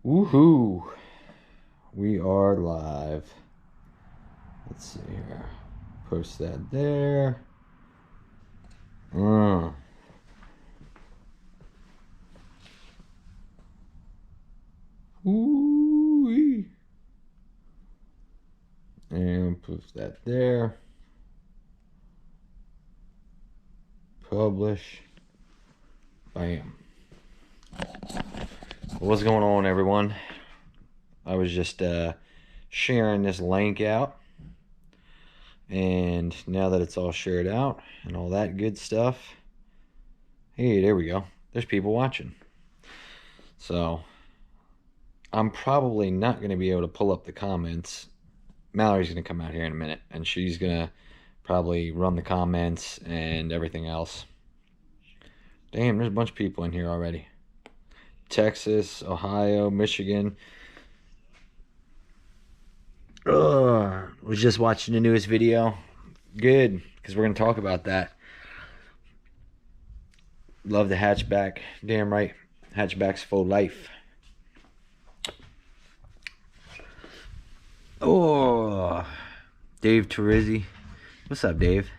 Woohoo! We are live. Let's see here. Post that there. Ooh-wee. And post that there. Publish. Bam. What's going on, everyone? I was just sharing this link out, and now that it's all shared out and all that good stuff, hey, there we go. There's people watching. So I'm probably not going to be able to pull up the comments. Mallory's going to come out here in a minute, and she's going to probably run the comments and everything else. Damn, there's a bunch of people in here already. Texas, Ohio, Michigan. Was just watching the newest video. Good, because we're going to talk about that. Love the hatchback. Damn right. Hatchbacks for life. Oh, Dave Terizzi. What's up, Dave?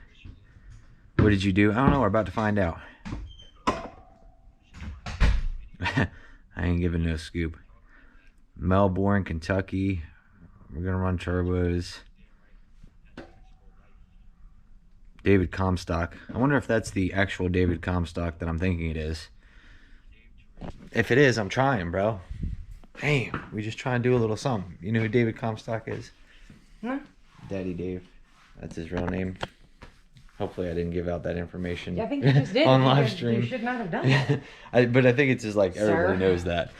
What did you do? I don't know. We're about to find out. I ain't giving no scoop. Melbourne, Kentucky. We're going to run turbos. David Comstock. I wonder if that's the actual David Comstock that I'm thinking it is. If it is, I'm trying, bro. Damn, we just try and do a little something. You know who David Comstock is? Huh? Daddy Dave. That's his real name. Hopefully I didn't give out that information. Yeah, I think you just did. On live stream. You should not have done that. But I think it's just like everybody knows that.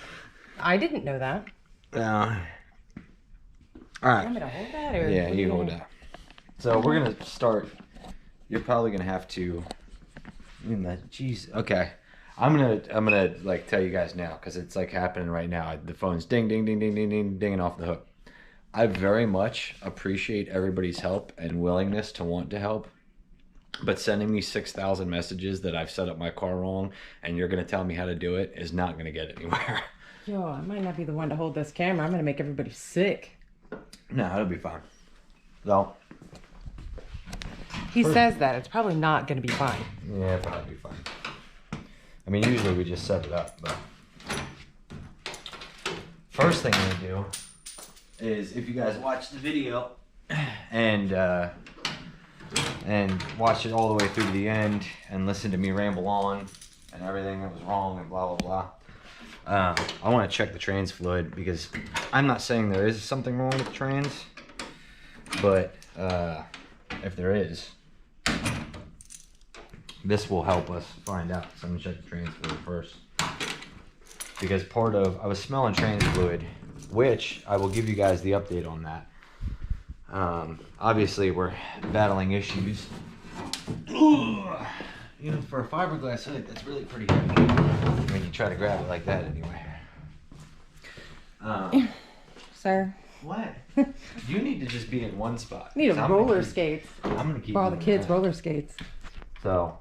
I didn't know that. All You right. want me to hold that? Or Yeah, you hold that. So we're going to start. You're probably going to have to. Jeez. Okay. I'm gonna like tell you guys now because it's like happening right now. The phone's ding, ding, ding, ding, ding, ding, dinging off the hook. I very much appreciate everybody's help and willingness to want to help. But sending me 6,000 messages that I've set up my car wrong and you're going to tell me how to do it is not going to get anywhere. Yo, I might not be the one to hold this camera. I'm going to make everybody sick. No, it'll be fine. So. He says that. It's probably not going to be fine. Yeah, it'll probably be fine. I mean, usually we just set it up, but. First thing I'm going to do is if you guys watch the video and watch it all the way through to the end and listen to me ramble on and everything that was wrong and blah, blah, blah. I want to check the trans fluid because I'm not saying there is something wrong with the trans, but if there is, this will help us find out. So I'm going to check the trans fluid first. Because I was smelling trans fluid, which I will give you guys the update on that. Obviously, we're battling issues. You know, for a fiberglass hood, that's really pretty heavy when you try to grab it like that anyway. Sir. What? You need to just be in one spot. Need a roller skates. I'm going to keep For all the kids, that. roller skates. So,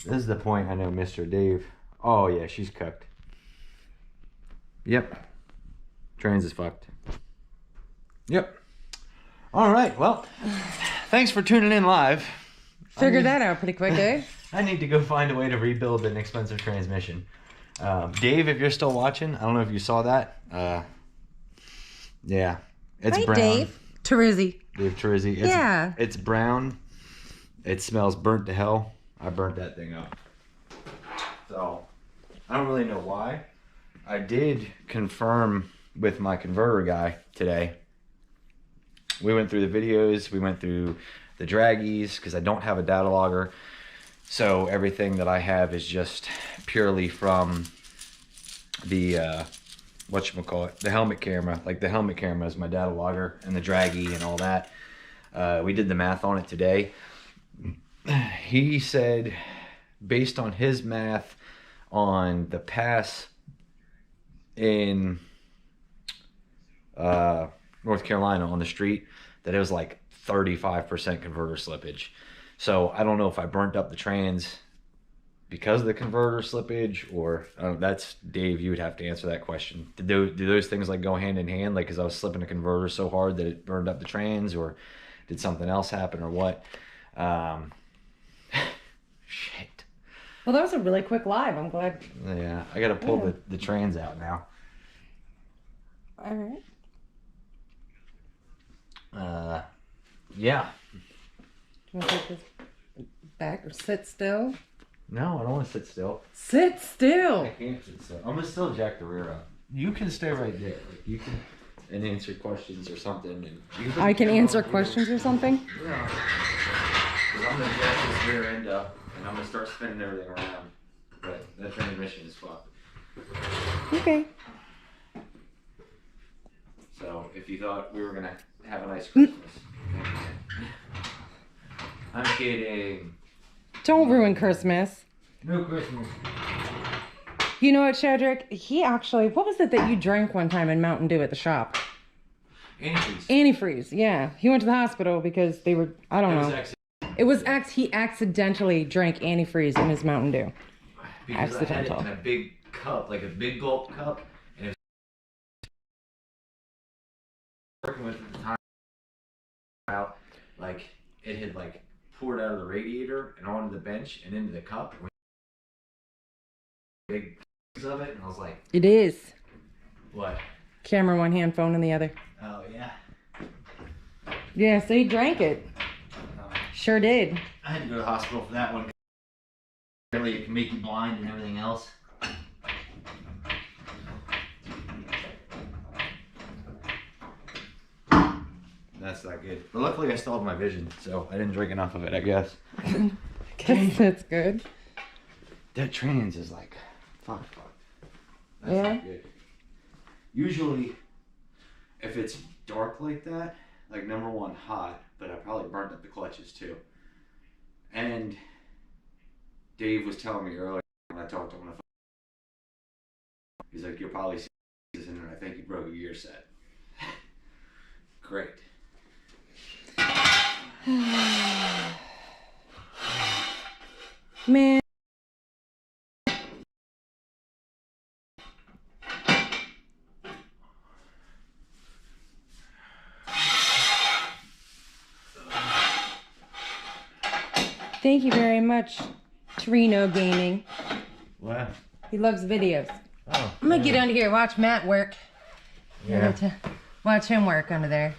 this is the point I know Mr. Dave. Oh, yeah, she's cooked. Yep. Trans is fucked. Yep. All right. Well, thanks for tuning in live. Figured that out pretty quick, eh? I need to go find a way to rebuild an expensive transmission. Dave, if you're still watching, I don't know if you saw that. Yeah. It's brown. Dave. Terizzi. Dave Terizzi. Yeah. It's brown. It smells burnt to hell. I burnt that thing up. So, I don't really know why. I did confirm with my converter guy today. We went through the videos. We went through the draggies because I don't have a data logger. So everything that I have is just purely from the, whatchamacallit, the helmet camera. Like the helmet camera is my data logger and the draggy and all that. We did the math on it today. He said, based on his math on the pass in North Carolina on the street, that it was like 35% converter slippage. So I don't know if I burnt up the trans because of the converter slippage, or that's Dave. You would have to answer that question. Do those things like go hand in hand? Like, because I was slipping the converter so hard that it burned up the trans, or did something else happen, or what? Shit. Well, that was a really quick live. I'm glad. Yeah, I got to pull the trans out now. All right. Yeah. Do you want to take this back or sit still? No, I don't want to sit still. Sit still. I can't sit still. I'm gonna still jack the rear up. You can stay right there. Like, you can and answer questions or something. And I can answer questions or something? Yeah. Because I'm gonna jack this rear end up and I'm gonna start spinning everything around. But that transmission is fucked. Okay. So if you thought we were gonna have a nice Christmas, I'm kidding. Don't ruin Christmas. No Christmas. You know what, Shadrach? He actually, what was it that you drank one time in Mountain Dew at the shop? Antifreeze. Antifreeze, yeah. He went to the hospital because they were, I don't know. He accidentally drank antifreeze in his Mountain Dew. Because I had it in a big cup, like a big gulp cup, and it was working with it at the time out, like it had like poured out of the radiator and onto the bench and into the cup. And big piece of it, and I was like, It is. What? Camera one hand, phone in the other. Oh yeah. Yeah, so he drank it. Sure did. I had to go to the hospital for that one. Really, it can make you blind and everything else. That's not good. But luckily I still have my vision, so I didn't drink enough of it, I guess. I guess that's good. That trans is like, fuck. That's Yeah? not good. Usually, if it's dark like that, like number one, hot, but I probably burnt up the clutches too. And Dave was telling me earlier when I talked to him on the phone, he's like, you'll probably see this in there. I think you broke a gear set. Great. Man. Thank you very much, Torino Gaming. What? He loves videos. Oh. I'm gonna get under here, watch Matt work. Yeah. Watch him work under there.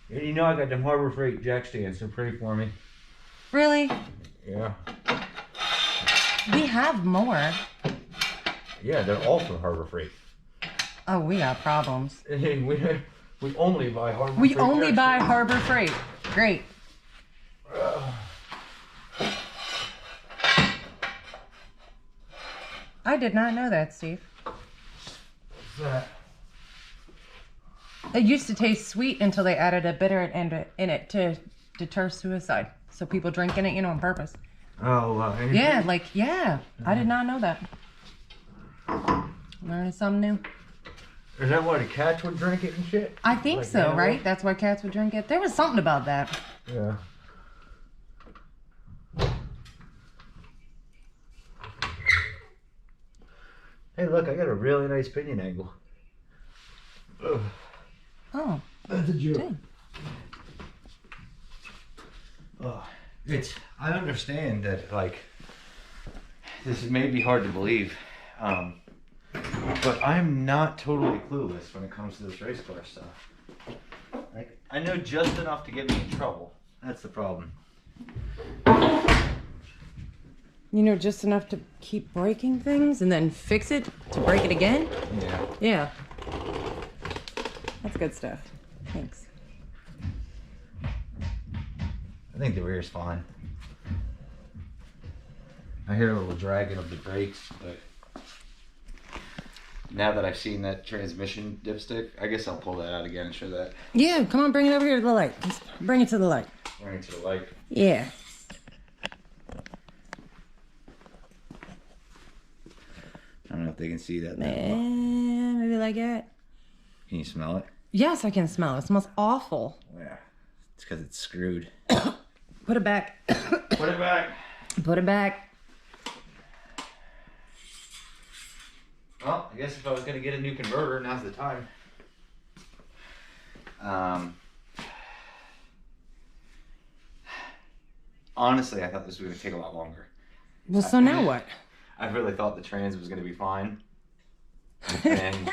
Yeah, you know I got them Harbor Freight jack stands, so pray for me. Really? Yeah. We have more. Yeah, they're all from Harbor Freight. Oh, we got problems. We only buy Harbor Freight. We only buy Harbor Freight. Great. I did not know that, Steve. What's that? It used to taste sweet until they added a bitter in it to deter suicide. So people drink in it, on purpose. Oh, yeah, yeah. I did not know that. Learning something new. Is that why the cats would drink it and shit? I think like so, animals? right? That's why cats would drink it. There was something about that. Yeah. Hey, look, I got a really nice pinion angle. Ugh. Oh. That's a joke. Dang. I understand that, like, this may be hard to believe, but I'm not totally clueless when it comes to this race car stuff. Like, I know just enough to get me in trouble. That's the problem. You know just enough to keep breaking things and then fix it to break it again? Yeah. Yeah. That's good stuff. Thanks. I think the rear's fine. I hear a little dragging of the brakes, but now that I've seen that transmission dipstick, I guess I'll pull that out again and show that. Yeah, come on, bring it over here to the light. Just bring it to the light. Bring it to the light. Yeah. I don't know if they can see that. Maybe like that. Can you smell it? Yes, I can smell it. It smells awful. Yeah. It's because it's screwed. Put it back. Put it back. Put it back. Well, I guess if I was gonna get a new converter, now's the time. Honestly, I thought this was gonna take a lot longer. Well, so now what? I really thought the trans was gonna be fine. And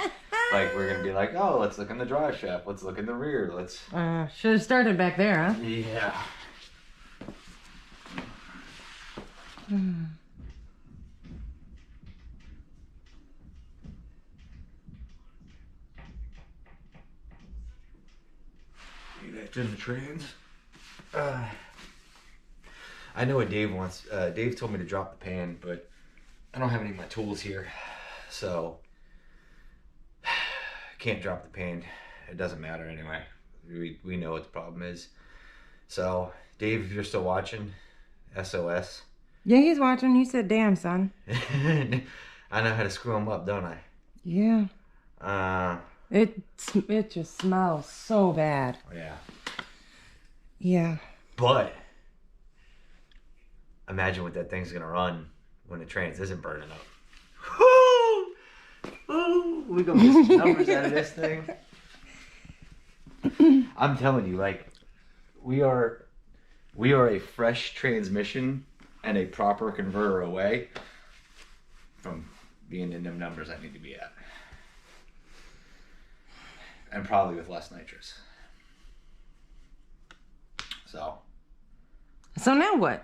like we're gonna be like, oh, let's look in the drive shaft, let's look in the rear, let's. Should have started back there, huh? Yeah. That's in the trans. I know what Dave wants. Dave told me to drop the pan, but I don't have any of my tools here, so can't drop the pan. It doesn't matter anyway. We know what the problem is. So Dave, if you're still watching, SOS. Yeah, he's watching. He said, "Damn, son." I know how to screw them up, don't I? Yeah. It just smells so bad. Yeah. Yeah. But imagine what that thing's gonna run when the trans isn't burning up. Woo! We gonna get some numbers out of this thing. I'm telling you, like, we are a fresh transmission and a proper converter away from being in them numbers I need to be at. And probably with less nitrous. So now what?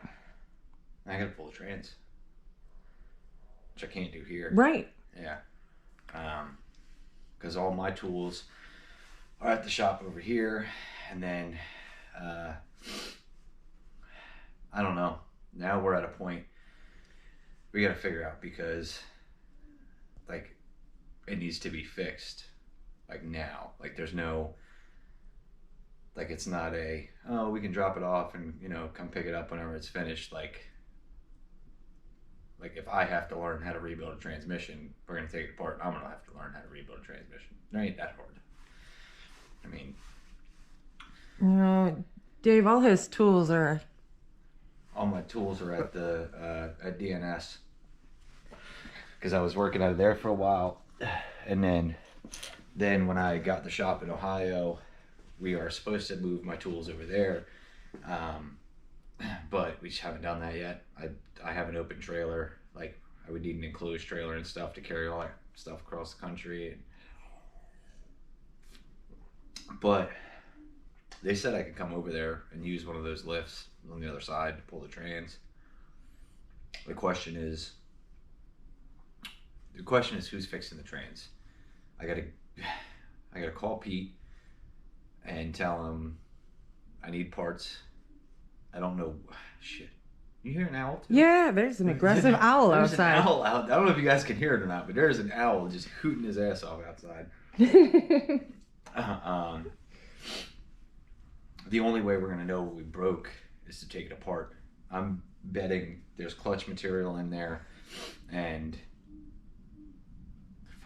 I gotta pull the trans, which I can't do here. Right. Yeah. Because all my tools are at the shop over here, and then I don't know. Now we're at a point we gotta figure out, because like it needs to be fixed like now. Like there's no, like it's not a, oh, we can drop it off and come pick it up whenever it's finished. Like if I have to learn how to rebuild a transmission, we're gonna take it apart. I'm gonna have to learn how to rebuild a transmission. It ain't that hard. I mean, no, Dave, all his tools are. All my tools are at the at DNS, because I was working out of there for a while, and then when I got the shop in Ohio, we are supposed to move my tools over there, but we just haven't done that yet. I have an open trailer. Like I would need an enclosed trailer and stuff to carry all that stuff across the country. But they said I could come over there and use one of those lifts on the other side to pull the trans. The question is who's fixing the trans. I gotta call Pete and tell him I need parts. I don't know. Shit. You hear an owl too? Yeah, there's an aggressive owl there's outside. An owl out. I don't know if you guys can hear it or not, but there's an owl just hooting his ass off outside. The only way we're gonna know what we broke is to take it apart. I'm betting there's clutch material in there, and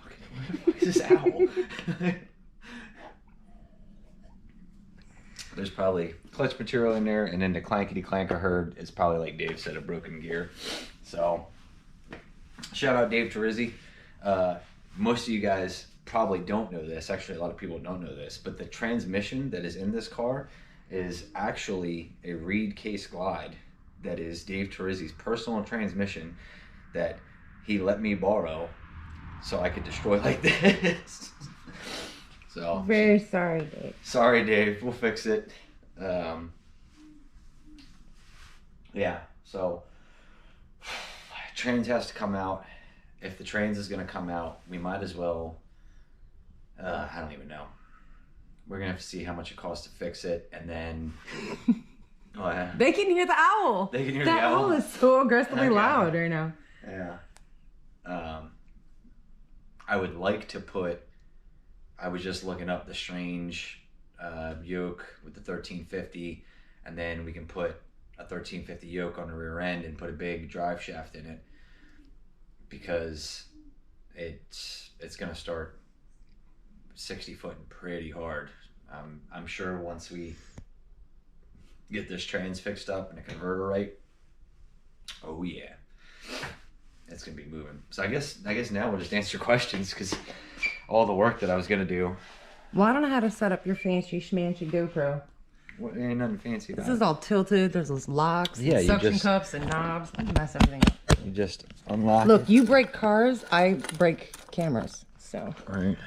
what the fuck is this owl? There's probably clutch material in there, and then the clankety clank I heard is probably, like Dave said, a broken gear. So shout out Dave Terizzi. Most of you guys probably don't know this. Actually, a lot of people don't know this, but the transmission that is in this car is actually a Reed Case Glide that is Dave Terizzi's personal transmission that he let me borrow so I could destroy like this. So very sorry, Dave. Sorry, Dave. We'll fix it. Yeah, so trans has to come out. If the trans is going to come out, we might as well, I don't even know. We're going to have to see how much it costs to fix it, and then... Oh, yeah. They can hear the owl. They can hear the owl. That owl is so aggressively loud right now. Yeah. I would like to put... I was just looking up the Strange yoke with the 1350, and then we can put a 1350 yoke on the rear end and put a big drive shaft in it, because it's going to start 60 footing pretty hard. I'm sure once we get this trans fixed up and the converter right, oh yeah, it's gonna be moving. So I guess now we'll just answer questions because all the work that I was gonna do. Well, I don't know how to set up your fancy schmancy GoPro. What, ain't nothing fancy about This is all tilted. There's those locks, Yeah, and you suction just- cups, and knobs. I mess everything up. You just unlock Look, it. you break cars, I break cameras. So. Right.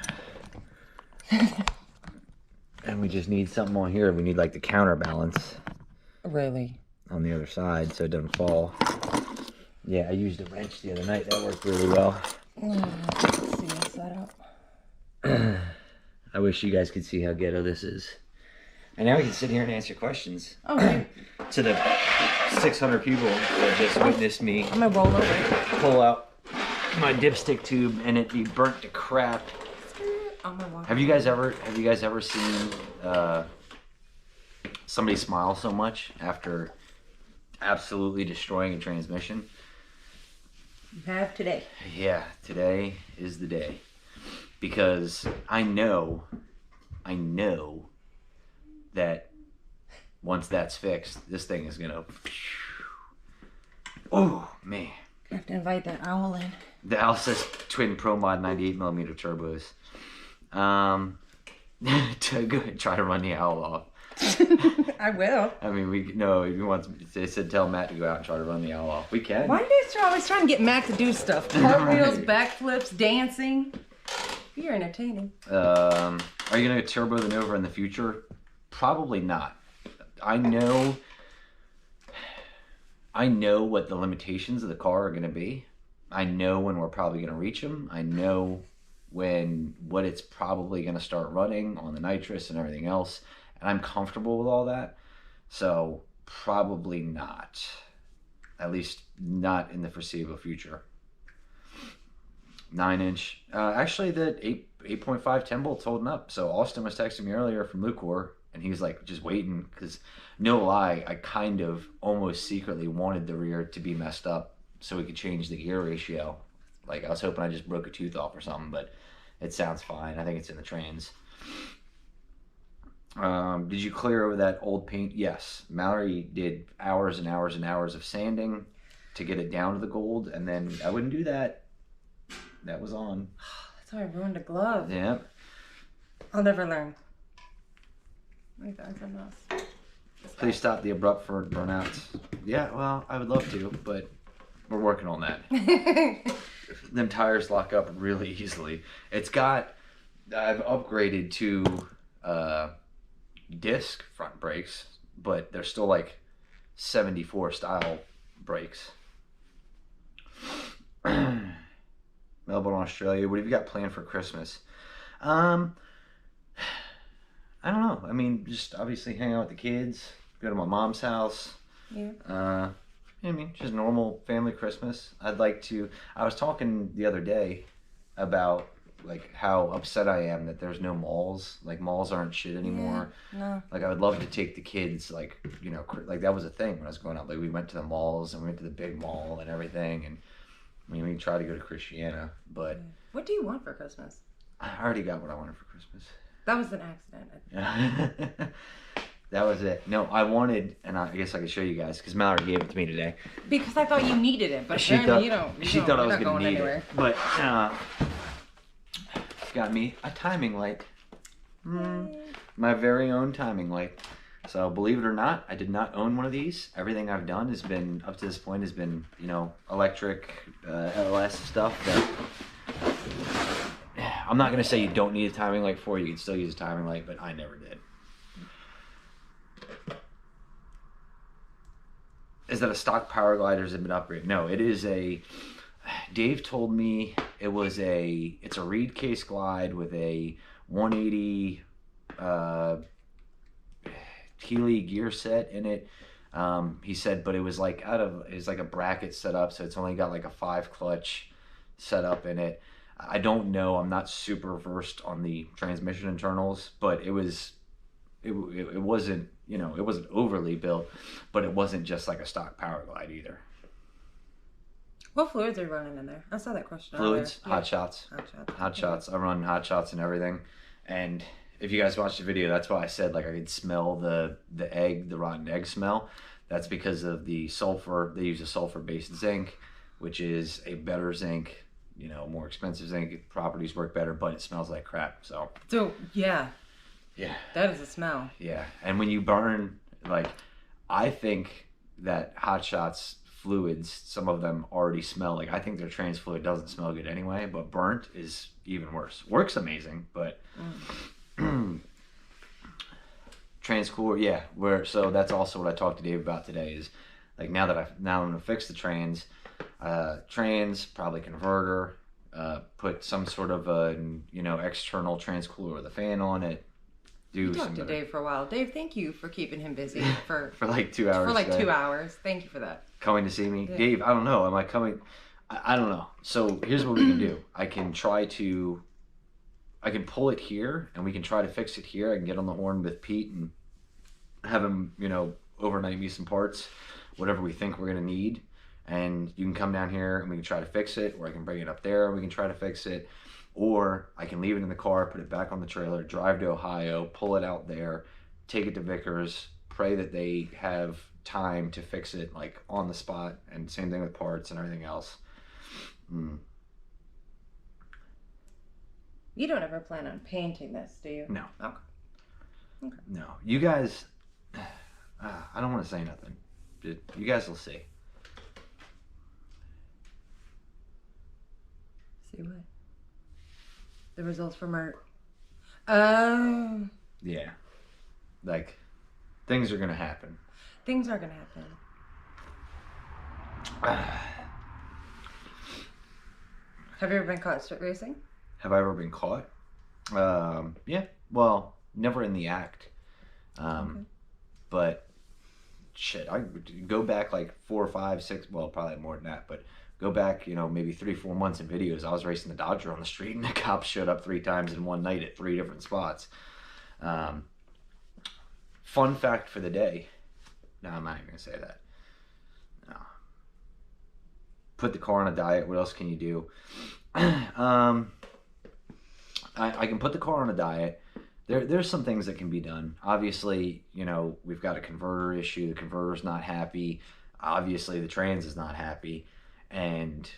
And we just need something on here. We need like the counterbalance Really? on the other side so it doesn't fall. Yeah, I used a wrench the other night. That worked really well. Let's see the setup. I wish you guys could see how ghetto this is. And now we can sit here and answer questions. Okay. To the 600 people that just witnessed me I'm gonna roll over. pull out my dipstick tube and it be burnt to crap. Have you guys ever seen somebody smile so much after absolutely destroying a transmission? You have today. Yeah, today is the day. Because I know that once that's fixed, this thing is gonna. Oh man! I have to invite that owl in. The owl says twin Pro Mod 98mm turbos. To go try to run the owl off. I will. I mean, they said tell Matt to go out and try to run the owl off. We can. Why are you always trying to get Matt to do stuff? Cartwheels, backflips, dancing. You're entertaining. Are you gonna turbo the Nova in the future? Probably not. I know what the limitations of the car are gonna be. I know when we're probably gonna reach them. I know what it's probably gonna start running on the nitrous and everything else, and I'm comfortable with all that. So probably not. At least not in the foreseeable future. 9-inch. Actually, the 8.5 10 bolt's holding up. So Austin was texting me earlier from Lucor, and he was like, just waiting, because no lie, I kind of almost secretly wanted the rear to be messed up so we could change the gear ratio. Like, I was hoping I just broke a tooth off or something, but it sounds fine. I think it's in the trans. Did you clear over that old paint? Yes. Mallory did hours and hours and hours of sanding to get it down to the gold, and then I wouldn't do that. That was on. That's how I ruined a glove. Yeah. I'll never learn. My bag's a mess. Please stop the abrupt burnouts. Yeah, well, I would love to, but we're working on that. Them tires lock up really easily. I've upgraded to disc front brakes, but they're still like 74 style brakes. Melbourne, Australia. What have you got planned for Christmas? I don't know. I mean, just obviously hang out with the kids, go to my mom's house. Yeah. I mean, just normal family Christmas. I was talking the other day about like how upset I am that there's no malls. Like, malls aren't shit anymore. Yeah, no. Like, I would love to take the kids, like, you know, like that was a thing when I was growing up. Like, we went to the malls and we went to the big mall and everything. And I mean, we tried to go to Christiana, but... What do you want for Christmas? I already got what I wanted for Christmas. That was an accident. That was it. No, I wanted, and I guess I could show you guys, because Mallory gave it to me today. Because I thought you needed it, but She apparently thought you I was not going to need anywhere. it. But, got me a timing light. My very own timing light. So, believe it or not, I did not own one of these. Everything I've done has been, up to this point, has been, you know, electric, LS stuff that... I'm not going to say you don't need a timing light for it. You can still use a timing light, but I never did. Is that a stock power glider? Has it been upgraded? No, it is a... Dave told me it's a reed case glide with a 180 Healy gear set in it. He said, but it was like a bracket set up, so it's only got like a 5 clutch set up in it. I don't know. I'm not super versed on the transmission internals, but it wasn't, you know, it wasn't overly built, but it wasn't just like a stock power glide either. What fluids are you running in there? I saw that question Fluids, earlier. hot shots. Hot Okay. shots. I run hot shots and everything. And if you guys watched the video, that's why I said like I could smell the rotten egg smell. That's because of the sulfur. They use a sulfur-based zinc which is a better zinc, you know, more expensive zinc. Properties work better, but it smells like crap. So yeah, yeah, that is a smell. yeah. And when you burn, like, I think that Hot Shots fluids, some of them already smell like, I think their trans fluid doesn't smell good anyway, but burnt is even worse. Works amazing, but trans cooler, yeah. So that's also what I talked to Dave about today is like now I'm gonna fix the trans, probably converter, put some sort of a, you know, external trans cooler with a fan on it. You talked to Dave for a while. Dave, thank you for keeping him busy for like 2 hours. For like 2 hours. Thank you for that. Coming to see me, yeah. Dave. I don't know. Am I coming? I don't know. So here's what we can do. I can pull it here, and we can try to fix it here. I can get on the horn with Pete and have him, you know, overnight me some parts, whatever we think we're gonna need, and you can come down here and we can try to fix it, or I can bring it up there and we can try to fix it. Or I can leave it in the car, put it back on the trailer, drive to Ohio, pull it out there, take it to Vickers, pray that they have time to fix it like on the spot, and same thing with parts and everything else. You don't ever plan on painting this, do you? No. Okay. No. You guys, I don't want to say nothing. You guys will see. See what? The results from our... Oh. Yeah. Like, things are going to happen. Things are going to happen. Have you ever been caught street racing? Have I ever been caught? Yeah. Well, never in the act. Okay. But, shit, I go back like 4, 5, 6, well, probably more than that, but go back, you know, maybe 3, 4 months in videos. I was racing the Dodger on the street, and the cops showed up 3 times in one night at 3 different spots. Fun fact for the day. No, I'm not even going to say that. No. Put the car on a diet. What else can you do? I can put the car on a diet. There's some things that can be done. Obviously, you know, we've got a converter issue. The converter's not happy. Obviously, the trans is not happy. And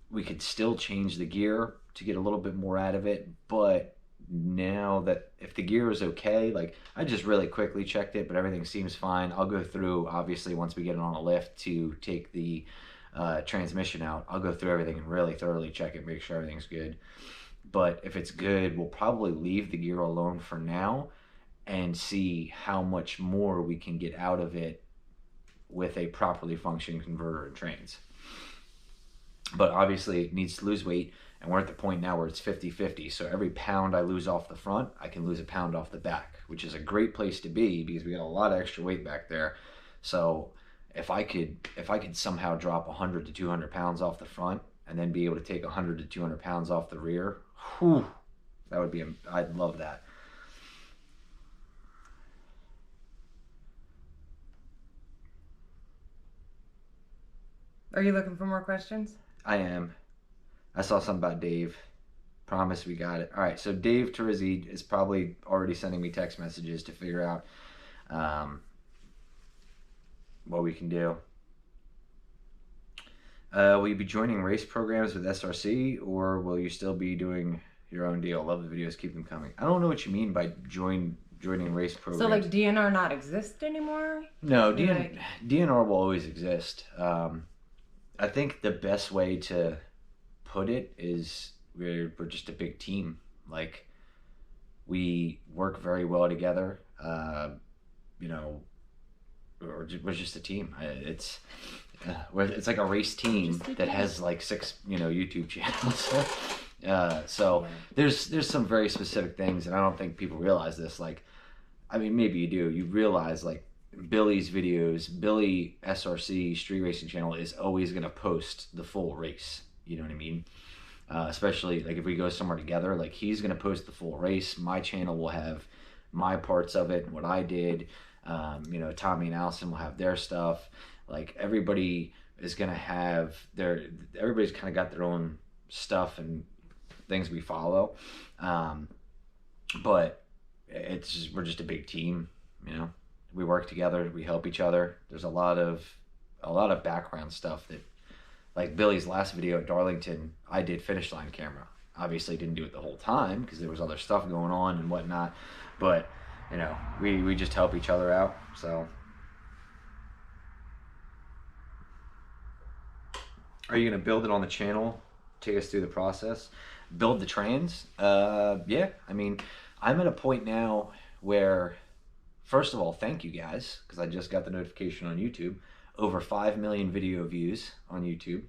we could still change the gear to get a little bit more out of it. But now that if the gear is okay, like I just really quickly checked it, but everything seems fine. I'll go through, obviously, once we get it on a lift to take the transmission out, I'll go through everything and really thoroughly check it, make sure everything's good. But if it's good, we'll probably leave the gear alone for now and see how much more we can get out of it with a properly functioning converter and trans. But obviously it needs to lose weight, and we're at the point now where it's 50-50. So every pound I lose off the front, I can lose a pound off the back, which is a great place to be because we got a lot of extra weight back there. So if I could somehow drop 100 to 200 pounds off the front and then be able to take 100 to 200 pounds off the rear, whew, that would be, I'd love that. Are you looking for more questions? I am. I saw something about Dave. Promise we got it. All right, so Dave Terizzi is probably already sending me text messages to figure out what we can do. Will you be joining race programs with SRC, or will you still be doing your own deal? Love the videos, keep them coming. I don't know what you mean by joining race programs. So like DNR not exist anymore? No, DNR will always exist. I think the best way to put it is we're just a big team. Like, we work very well together. You know, we're just a team. It's like a race team that has like 6, you know, YouTube channels. So there's some very specific things, and I don't think people realize this. Like, I mean, maybe you do. You realize, like, Billy's videos, Billy SRC Street Racing Channel is always going to post the full race. You know what I mean? Especially, like, if we go somewhere together, like, he's going to post the full race. My channel will have my parts of it and what I did. You know, Tommy and Allison will have their stuff. Like, everybody is going to have everybody's kind of got their own stuff and things we follow. But we're just a big team, you know. We work together, we help each other. There's a lot of background stuff that like Billy's last video at Darlington, I did finish line camera. Obviously didn't do it the whole time because there was other stuff going on and whatnot, but you know, we just help each other out. So are you gonna build it on the channel? Take us through the process, build the trans? Yeah, I mean, I'm at a point now where, first of all, thank you guys, because I just got the notification on YouTube. Over 5 million video views on YouTube.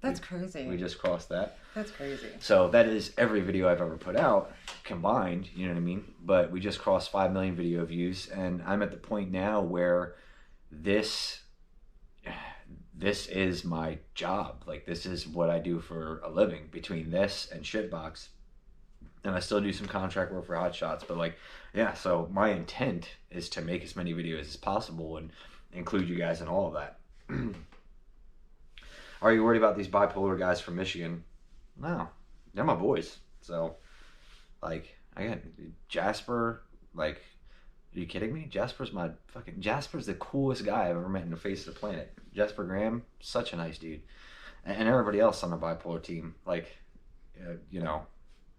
That's crazy. We just crossed that. That's crazy. So that is every video I've ever put out combined, you know what I mean? But we just crossed 5 million video views, and I'm at the point now where this is my job. Like, this is what I do for a living, between this and Shitbox. And I still do some contract work for Hot Shots, but like, yeah, so my intent is to make as many videos as possible and include you guys in all of that. Are you worried about these bipolar guys from Michigan? No, they're my boys. So, like, I got Jasper. Like, are you kidding me? Jasper's the coolest guy I've ever met in the face of the planet. Jasper Graham, such a nice dude. And everybody else on the bipolar team, like, you know,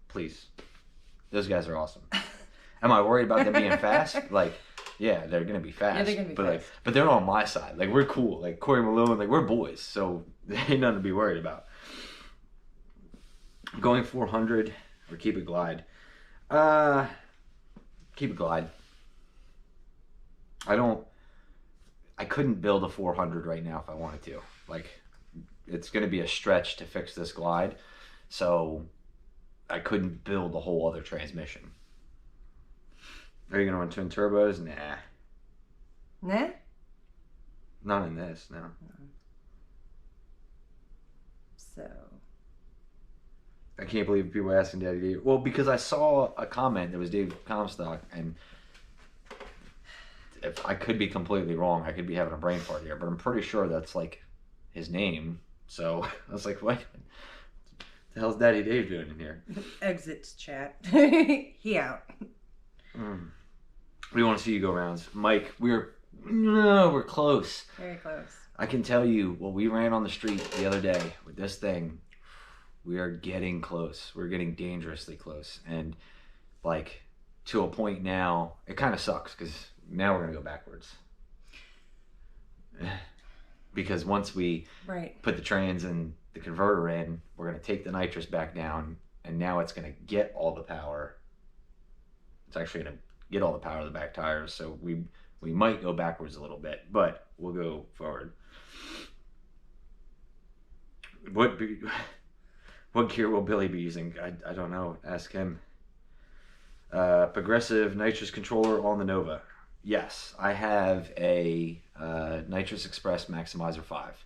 please, those guys are awesome. Am I worried about them being fast? Like, yeah, they're gonna be fast. Yeah, they're gonna be but fast. Like, but they're on my side. Like, we're cool. Like Corey Malone, like, we're boys, so there ain't nothing to be worried about. Going 400 or keep it glide? Keep it glide. I couldn't build a 400 right now if I wanted to. Like, it's gonna be a stretch to fix this glide, so I couldn't build a whole other transmission. Are you gonna run twin turbos? Nah. Nah? Not in this, no. So. I can't believe people are asking Daddy Dave. Well, because I saw a comment that was Dave Comstock, and if I could be completely wrong, I could be having a brain fart here, but I'm pretty sure that's like his name. So I was like, what the hell's Daddy Dave doing in here? Exits chat. He out. We want to see you go rounds. Mike, we're close. Very close. I can tell you, what we ran on the street the other day with this thing, we are getting close. We're getting dangerously close. And like, to a point now, it kind of sucks because now we're going to go backwards. Because once we put the trans and the converter in, we're going to take the nitrous back down, and now it's going to get all the power. It's actually going to get all the power of the back tires, so we might go backwards a little bit, but we'll go forward. What gear will Billy be using? I don't know. Ask him. Progressive nitrous controller on the Nova. Yes, I have a Nitrous Express Maximizer 5.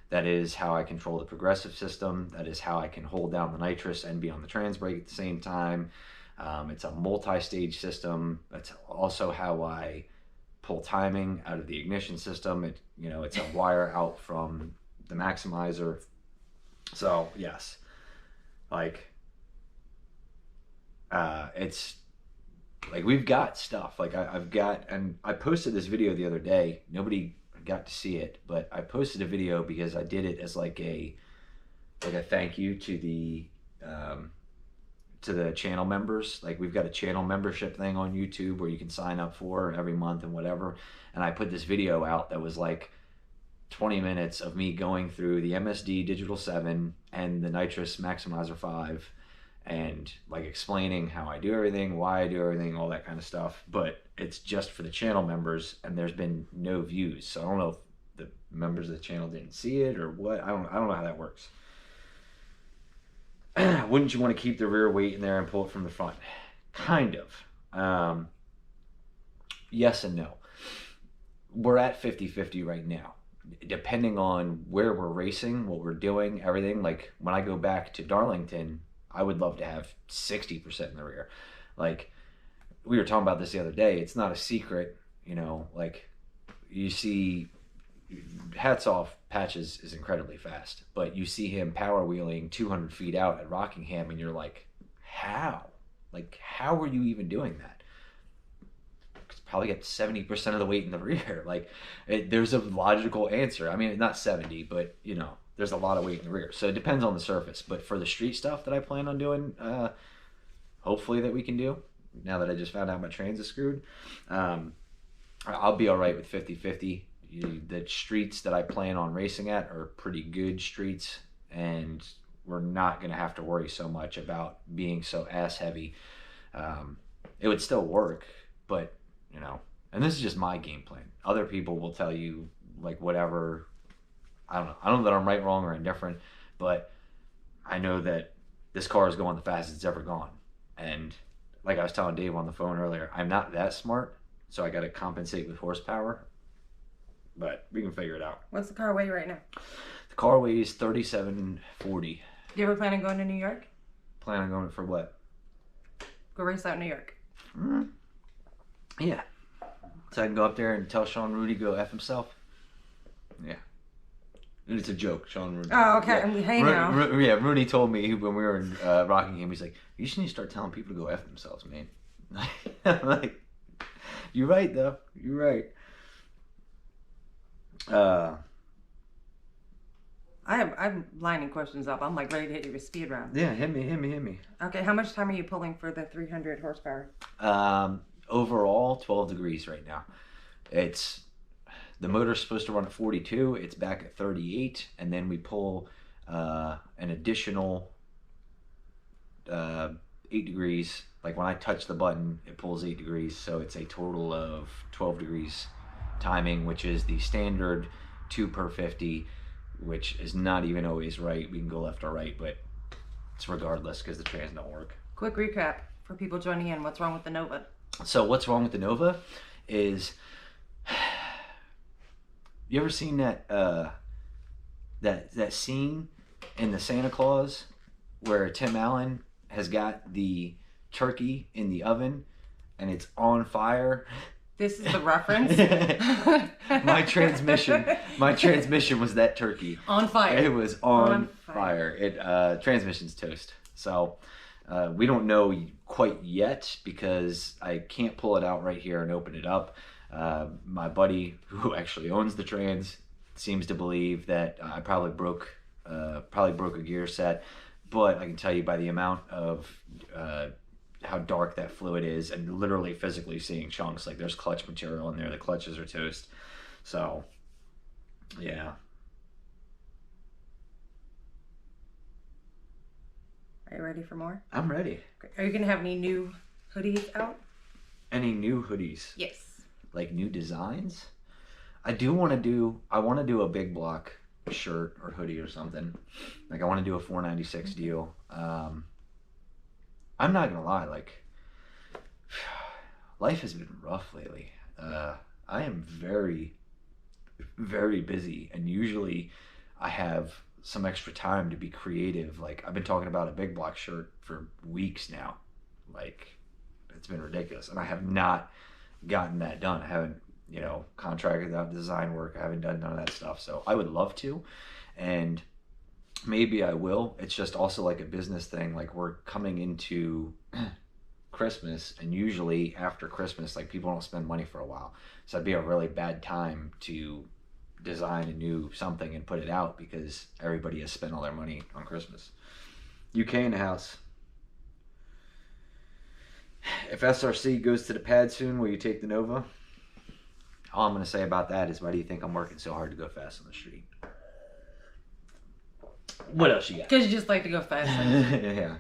That is how I control the progressive system. That is how I can hold down the nitrous and be on the trans brake at the same time. It's a multi-stage system. That's also how I pull timing out of the ignition system. It's a wire out from the maximizer. So yes, like, it's like, we've got stuff. Like, I've got, and I posted this video the other day. Nobody got to see it, but I posted a video because I did it as like a thank you to the channel members. Like, we've got a channel membership thing on YouTube where you can sign up for every month and whatever. And I put this video out that was like 20 minutes of me going through the MSD Digital 7 and the Nitrous Maximizer 5 and like explaining how I do everything, why I do everything, all that kind of stuff. But it's just for the channel members, and there's been no views. So I don't know if the members of the channel didn't see it or what. I don't know how that works. Wouldn't you want to keep the rear weight in there and pull it from the front? Kind of. Yes and no. We're at 50-50 right now. Depending on where we're racing, what we're doing, everything. Like, when I go back to Darlington, I would love to have 60% in the rear. Like, we were talking about this the other day. It's not a secret, like, you see, hats off, Patches is incredibly fast, but you see him power wheeling 200 feet out at Rockingham, and you're like, how? Like, how are you even doing that? It's probably got 70% of the weight in the rear. Like, there's a logical answer. I mean, not 70, but, there's a lot of weight in the rear. So it depends on the surface. But for the street stuff that I plan on doing, hopefully that we can do, now that I just found out my trans is screwed, I'll be all right with 50-50. The streets that I plan on racing at are pretty good streets, and we're not going to have to worry so much about being so ass heavy. It would still work, but, you know, and this is just my game plan. Other people will tell you, like, whatever. I don't know. I don't know that I'm right, wrong, or indifferent, but I know that this car is going the fastest it's ever gone. And like I was telling Dave on the phone earlier, I'm not that smart, so I got to compensate with horsepower. But we can figure it out. What's the car weigh right now? The car weighs 3740. You ever plan on going to New York? Plan on going for what? Go race out in New York. Mm-hmm. Yeah. So I can go up there and tell Sean Rudy go F himself. Yeah. And it's a joke, Sean Rudy. Oh, okay. Yeah. Hey now. Rooney told me when we were in Rockingham, he's like, you just need to start telling people to go F themselves, man. I'm like, you're right, though. You're right. I'm lining questions up. I'm like ready to hit you with speed round. Yeah, hit me. Okay, how much time are you pulling for the 300 horsepower? Overall, 12 degrees right now. The motor's supposed to run at 42. It's back at 38, and then we pull an additional 8 degrees. Like when I touch the button, it pulls 8 degrees, so it's a total of 12 degrees timing, which is the standard 2 per 50, which is not even always right. We can go left or right, but it's regardless because the trans don't work. Quick recap for people joining in. What's wrong with the Nova? So what's wrong with the Nova is, you ever seen that scene in the Santa Claus where Tim Allen has got the turkey in the oven and it's on fire? This is the reference? my transmission was that turkey. On fire. It was on fire. Transmission's toast. So we don't know quite yet because I can't pull it out right here and open it up. My buddy who actually owns the trans seems to believe that I probably broke a gear set, but I can tell you by the amount of how dark that fluid is and literally physically seeing chunks, like there's clutch material in there, the clutches are toast. So yeah. Are you ready for more? I'm ready. Are you gonna have any new hoodies out? Any new hoodies? Yes. Like new designs? I want to do a big block shirt or hoodie or something. Like I want to do a 496 deal. I'm not gonna lie, like life has been rough lately. I am very, very busy, and usually I have some extra time to be creative. Like I've been talking about a big block shirt for weeks now. Like it's been ridiculous, and I have not gotten that done. I haven't, contracted out design work. I haven't done none of that stuff. So I would love to, and maybe I will. It's just also like a business thing. Like we're coming into Christmas, and usually after Christmas, like people don't spend money for a while. So it'd be a really bad time to design a new something and put it out because everybody has spent all their money on Christmas. UK in the house. If SRC goes to the pad soon, will you take the Nova? All I'm going to say about that is, why do you think I'm working so hard to go fast on the street? What else you got? Because you just like to go fast. Yeah.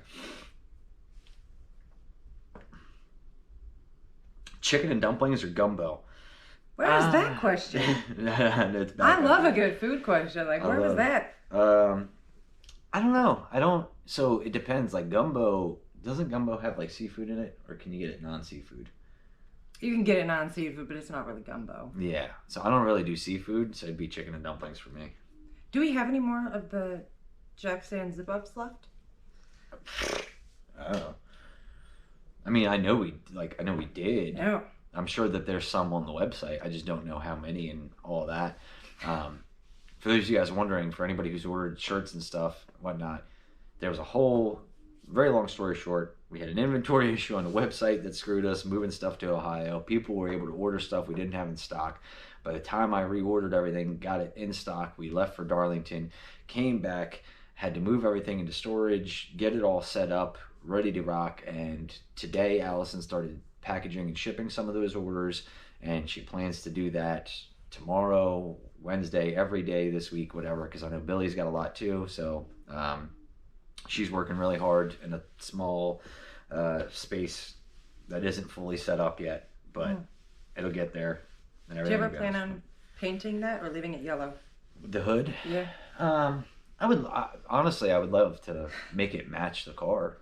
Chicken and dumplings or gumbo? Where was that question? I love a good food question. Like, where was that? I don't know. So it depends. Like gumbo, doesn't gumbo have like seafood in it, or can you get it non-seafood? You can get it non-seafood, but it's not really gumbo. Yeah. So I don't really do seafood, so it'd be chicken and dumplings for me. Do we have any more of the Jegs and zip-ups left? Oh. I mean, I know we did. No. I'm sure that there's some on the website. I just don't know how many and all of that. For those of you guys wondering, for anybody who's ordered shirts and stuff, whatnot, there was a whole, very long story short, We had an inventory issue on the website that screwed us moving stuff to Ohio. People were able to order stuff we didn't have in stock. By the time I reordered everything, got it in stock, we left for Darlington, came back, had to move everything into storage, get it all set up, ready to rock. And today, Allison started packaging and shipping some of those orders, and she plans to do that tomorrow, Wednesday, every day this week, whatever, because I know Billy's got a lot too. So she's working really hard in a small space that isn't fully set up yet, but it'll get there. Do you ever plan on painting that or leaving it yellow? The hood? Yeah. Honestly, I would love to make it match the car.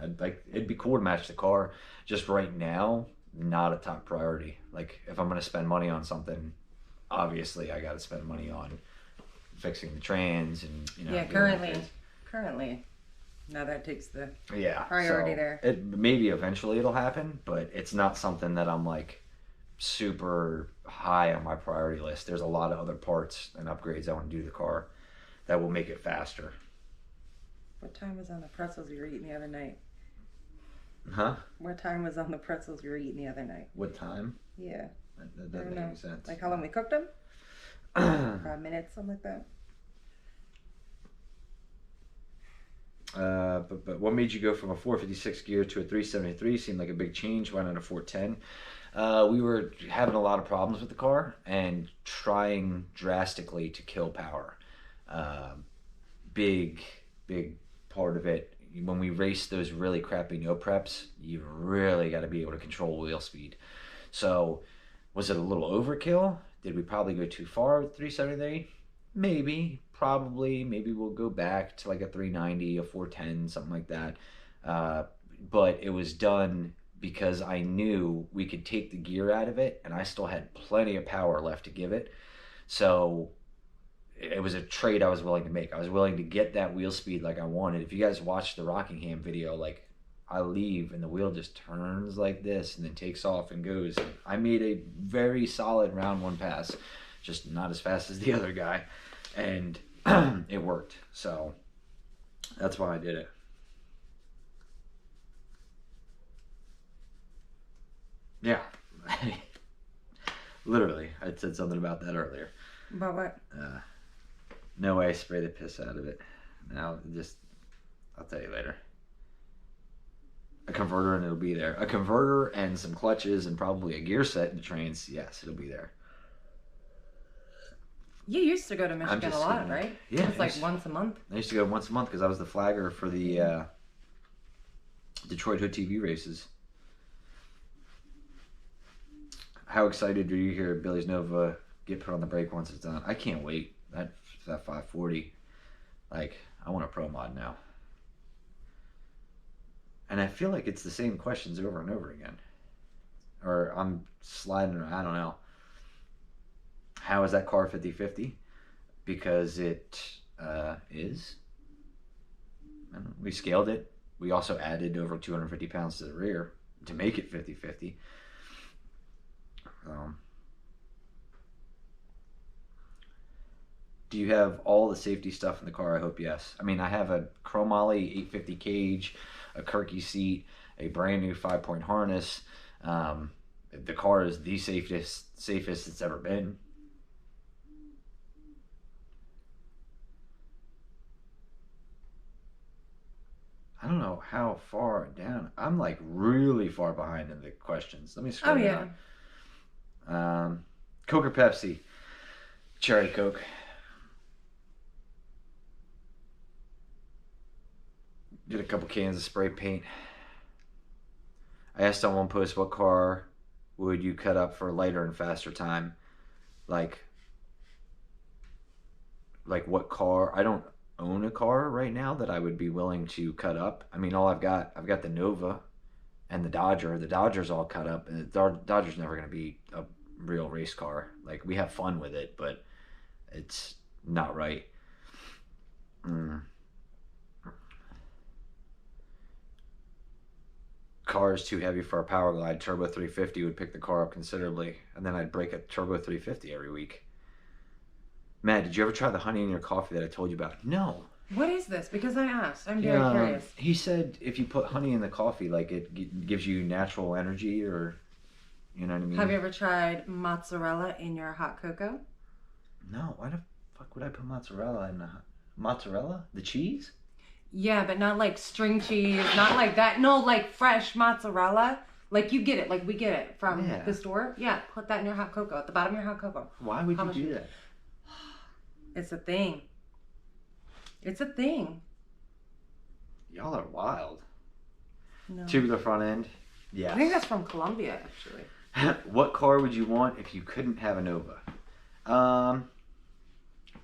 It'd be cool to match the car. Just right now, not a top priority. Like, if I'm going to spend money on something, obviously I got to spend money on fixing the trans and, Yeah, currently. Now that takes the priority there. Maybe eventually it'll happen, but it's not something that I'm like super high on my priority list. There's a lot of other parts and upgrades I want to do to the car that will make it faster. What time was on the pretzels you were eating the other night? Huh? What time was on the pretzels you were eating the other night? What time? Yeah. That doesn't make any sense. Like how long we cooked them? 5 minutes, something like that. But what made you go from a 456 gear to a 373? Seemed like a big change. Why not a 410? We were having a lot of problems with the car and trying drastically to kill power. Big part of it. When we race those really crappy no preps, you really got to be able to control wheel speed. So, was it a little overkill? Did we probably go too far with 373? Maybe, probably. Maybe we'll go back to like a 390, a 410, something like that. But it was done because I knew we could take the gear out of it, and I still had plenty of power left to give it. So it was a trade I was willing to make. I was willing to get that wheel speed like I wanted. If you guys watch the Rockingham video, like, I leave and the wheel just turns like this and then takes off and goes. I made a very solid round one pass, just not as fast as the other guy, and it worked. So that's why I did it. Yeah. Literally, I said something about that earlier. About what? No way I spray the piss out of it. Now, I'll tell you later. A converter and it'll be there. A converter and some clutches and probably a gear set in the trains. Yes, it'll be there. You used to go to Michigan a lot, right? Yeah. It was like once a month. I used to go once a month because I was the flagger for the Detroit Hood TV races. How excited are you to hear Billy's Nova get put on the brake once it's done? I can't wait. That 540. Like, I want a Pro Mod now. And I feel like it's the same questions over and over again. Or I'm sliding around, I don't know. How is that car 50-50? Because it is. We scaled it. We also added over 250 pounds to the rear to make it 50-50. Do you have all the safety stuff in the car? I hope yes. I mean, I have a chromoly 850 cage, a Kirky seat, a brand new 5-point harness. The car is the safest it's ever been. I don't know how far down. I'm like really far behind in the questions. Let me scroll down. Coke or Pepsi? Cherry Coke. Did a couple cans of spray paint. I asked on one post, what car would you cut up for a lighter and faster time? Like what car? I don't own a car right now that I would be willing to cut up. I mean, I've got the Nova and the Dodger. The Dodger's all cut up, and the Dodger's never going to be a real race car. Like, we have fun with it, but it's not right. Car is too heavy for a power glide. Turbo 350 would pick the car up considerably, and then I'd break a Turbo 350 every week. Matt, did you ever try the honey in your coffee that I told you about? No. What is this? Because I asked. I'm very curious. He said if you put honey in the coffee, like it gives you natural energy, or you know what I mean. Have you ever tried mozzarella in your hot cocoa? No. Why the fuck would I put mozzarella in the mozzarella? The cheese? Yeah, but not like string cheese, not like that. No, like fresh mozzarella. Like you get it, like we get it from the store. Yeah, put that in your hot cocoa, at the bottom of your hot cocoa. Why would you do that? It's a thing. It's a thing. Y'all are wild. No. Tubular front end. Yeah. I think that's from Colombia, actually. What car would you want if you couldn't have a Nova? I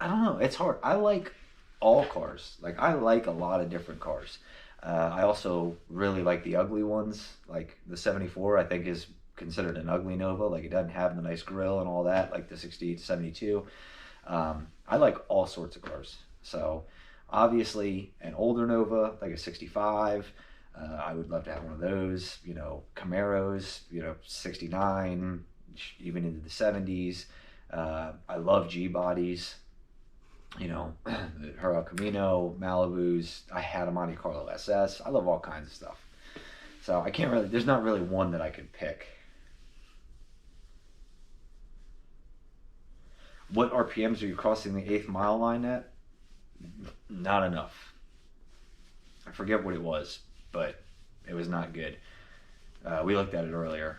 don't know. It's hard. I like all cars. Like, I like a lot of different cars. I also really like the ugly ones. Like, the 74, I think, is considered an ugly Nova. Like, it doesn't have the nice grille and all that, like the 68 to 72. I like all sorts of cars. So, obviously, an older Nova, like a 65. I would love to have one of those. You know, Camaros, 69, even into the 70s. I love G-bodies. Her El Camino, Malibus. I had a Monte Carlo SS. I love all kinds of stuff. So I can't really, there's not really one that I could pick. What RPMs are you crossing the 8th mile line at? Not enough. I forget what it was, but it was not good. We looked at it earlier.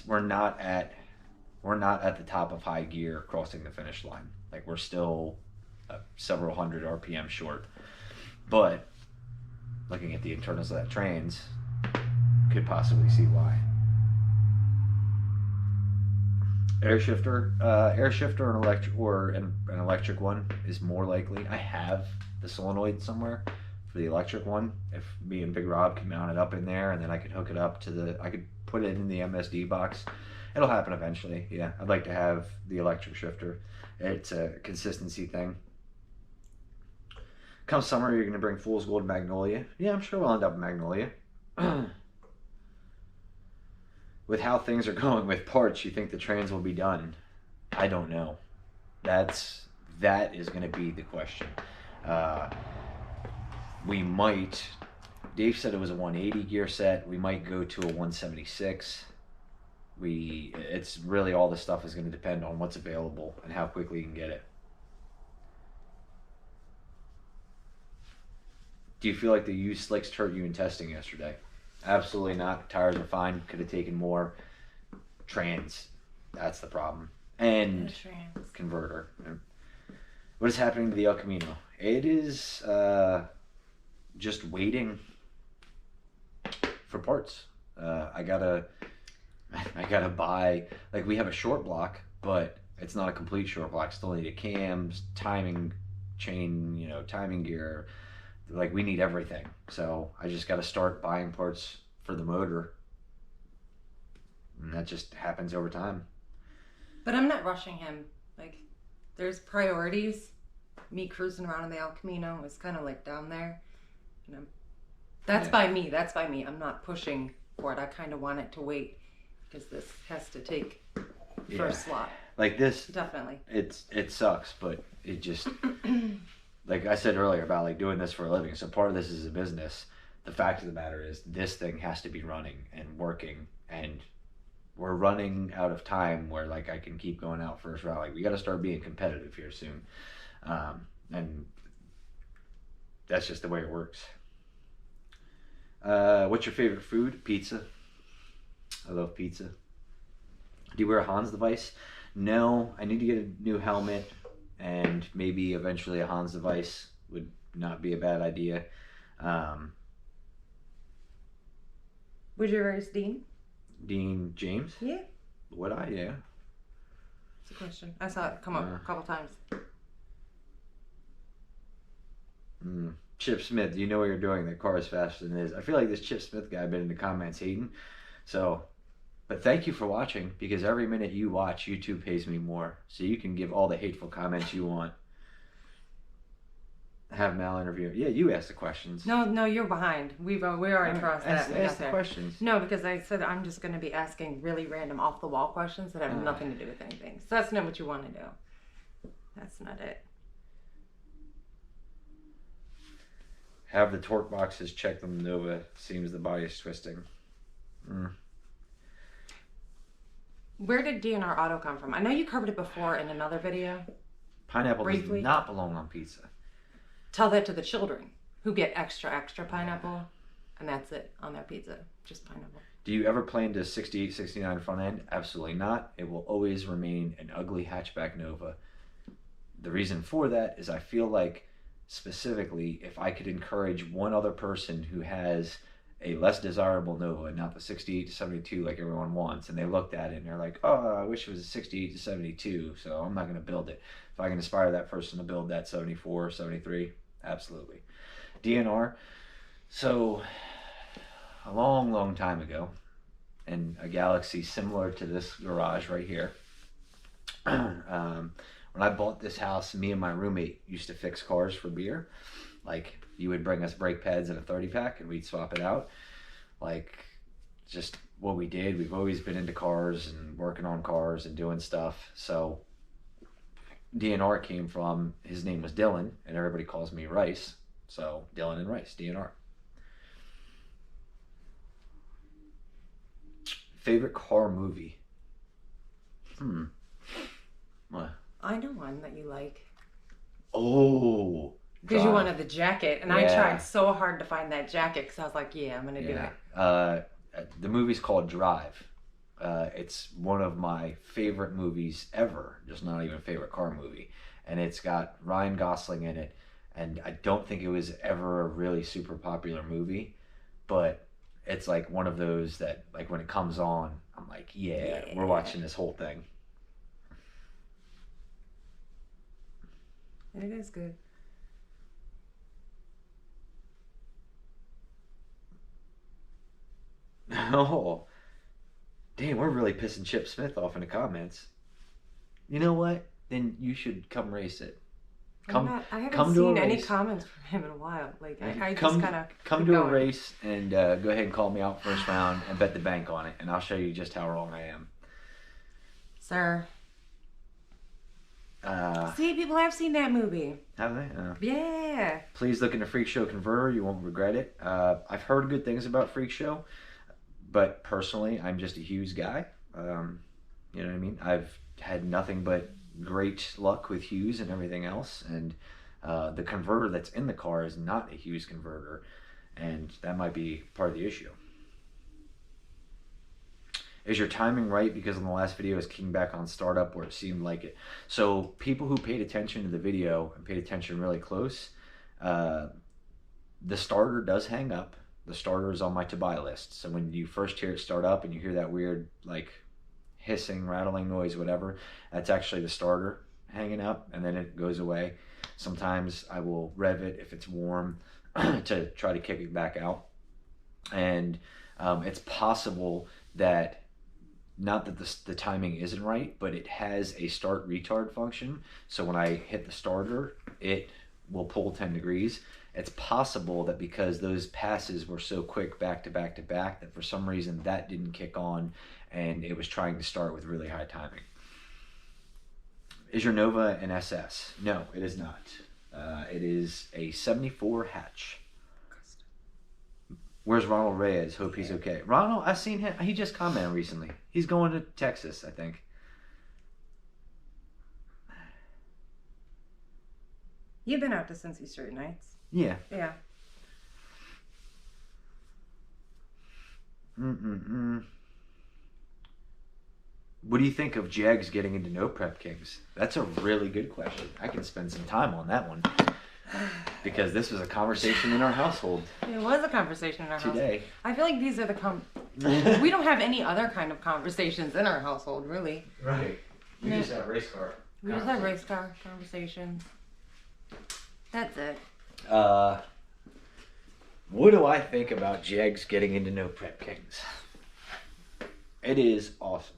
We're not at the top of high gear crossing the finish line. Like, we're still several hundred RPM short. But looking at the internals of that trains, could possibly see why. Air shifter an electric one is more likely. I have the solenoid somewhere for the electric one. If me and Big Rob can mount it up in there, and then I could hook it up to I could put it in the MSD box. It'll happen eventually. Yeah, I'd like to have the electric shifter. It's a consistency thing. Come summer, you're going to bring Fool's Gold Magnolia. Yeah, I'm sure we'll end up in Magnolia. With how things are going with parts, you think the trains will be done? I don't know. That is going to be the question. We might. Dave said it was a 180 gear set. We might go to a 176. It's really, all the stuff is going to depend on what's available and how quickly you can get it. Do you feel like the used slicks hurt you in testing yesterday? Absolutely not. Tires are fine. Could have taken more. Trans. That's the problem. And converter. What is happening to the El Camino? It is just waiting for parts. I gotta buy, like, we have a short block, but it's not a complete short block. Still need a cams, timing chain, timing gear. Like, we need everything. So I just got to start buying parts for the motor. And that just happens over time. But I'm not rushing him. Like, there's priorities. Me cruising around in the El Camino is kind of like down there. That's by me. That's by me. I'm not pushing for it. I kind of want it to wait because this has to take first slot. Like this. Definitely. It sucks, but it just... Like I said earlier about, like, doing this for a living. So part of this is a business. The fact of the matter is this thing has to be running and working, and we're running out of time where, like, I can keep going out first route. Like, we got to start being competitive here soon. And that's just the way it works. What's your favorite food? Pizza. I love pizza. Do you wear a Hans device? No, I need to get a new helmet. And maybe eventually a Hans device would not be a bad idea. Would you race Dean? Dean James? Yeah. Would I? Yeah. It's a question. I saw it come up a couple times. Chip Smith, you know what you're doing. That car is faster than it is. I feel like this Chip Smith guy been in the comments hating. So... But thank you for watching, because every minute you watch, YouTube pays me more. So you can give all the hateful comments you want. Have Mal interview. Yeah, you ask the questions. No, you're behind. We already crossed that. Ask the questions. No, because I said I'm just going to be asking really random off-the-wall questions that have nothing to do with anything. So that's not what you want to do. That's not it. Have the torque boxes checked on the Nova. Seems the body is twisting. Where did DNR Auto come from? I know you covered it before in another video. Pineapple Briefly. does not belong on pizza. Tell that to the children who get extra pineapple, and that's it on their pizza. Just pineapple. Do you ever plan to 68, 69 front end? Absolutely not. It will always remain an ugly hatchback Nova. The reason for that is I feel like, specifically, if I could encourage one other person who has a less desirable Nova, not the 68 to 72 like everyone wants, and they looked at it and they're like, oh, I wish it was a 68 to 72, so I'm not going to build it. If I can inspire that person to build that 74, 73, absolutely. DNR, so a long time ago, in a galaxy similar to this garage right here, when I bought this house, me and my roommate used to fix cars for beer. Like, you would bring us brake pads in a 30-pack and we'd swap it out. Like, just what we did. We've always been into cars and working on cars and doing stuff. So DNR came from, his name was Dylan, and everybody calls me Rice. So Dylan and Rice, DNR. Favorite car movie? What? I know one that you like. Oh. Because you wanted the jacket, and Yeah. I tried so hard to find that jacket because I was like, yeah, I'm going to do it. The movie's called Drive. It's one of my favorite movies ever, just not even a favorite car movie. And it's got Ryan Gosling in it, and I don't think it was ever a really super popular movie, but it's like one of those that, like, when it comes on, I'm like, yeah. We're watching this whole thing. It is good. Oh, damn, we're really pissing Chip Smith off in the comments. You know what? Then you should come race it. I haven't come to seen a any race. comments from him in a while. Like, I just Come, kind of come to a race and go ahead and call me out first round and bet the bank on it, and I'll show you just how wrong I am. Sir. See, people have seen that movie. Have they? Yeah. Please look into Freak Show Converter. You won't regret it. I've heard good things about Freak Show, but personally, I'm just a Hughes guy. You know what I mean? I've had nothing but great luck with Hughes and everything else, and the converter that's in the car is not a Hughes converter, and that might be part of the issue. Is your timing right? Because in the last video, is kicking back on startup where it seemed like it. So people who paid attention to the video and paid attention really close, the starter does hang up. The starter is on my to buy list. So when you first hear it start up and you hear that weird, like, hissing, rattling noise, whatever, that's actually the starter hanging up, and then it goes away. Sometimes I will rev it if it's warm to try to kick it back out. And it's possible that, not that the timing isn't right, but it has a start retard function. So when I hit the starter, it will pull 10 degrees. It's possible that because those passes were so quick back to back to back, that for some reason that didn't kick on and it was trying to start with really high timing. Is your Nova an SS? No, it is not. It is a 74 hatch. Where's Ronald Reyes? Hope he's okay. Ronald, I've seen him. He just commented recently. He's going to Texas, I think. You've been out to Cincy certain nights. Yeah. Yeah. What do you think of Jegs getting into No Prep Kings? That's a really good question. I can spend some time on that one. Because this was a conversation in our household. It was a conversation in our today. household. I feel like these are the we don't have any other kind of conversations in our household, really. Right. We No. just have race car. We just have race car conversations. That's it. What do I think about Jegs getting into No Prep Kings? It is awesome.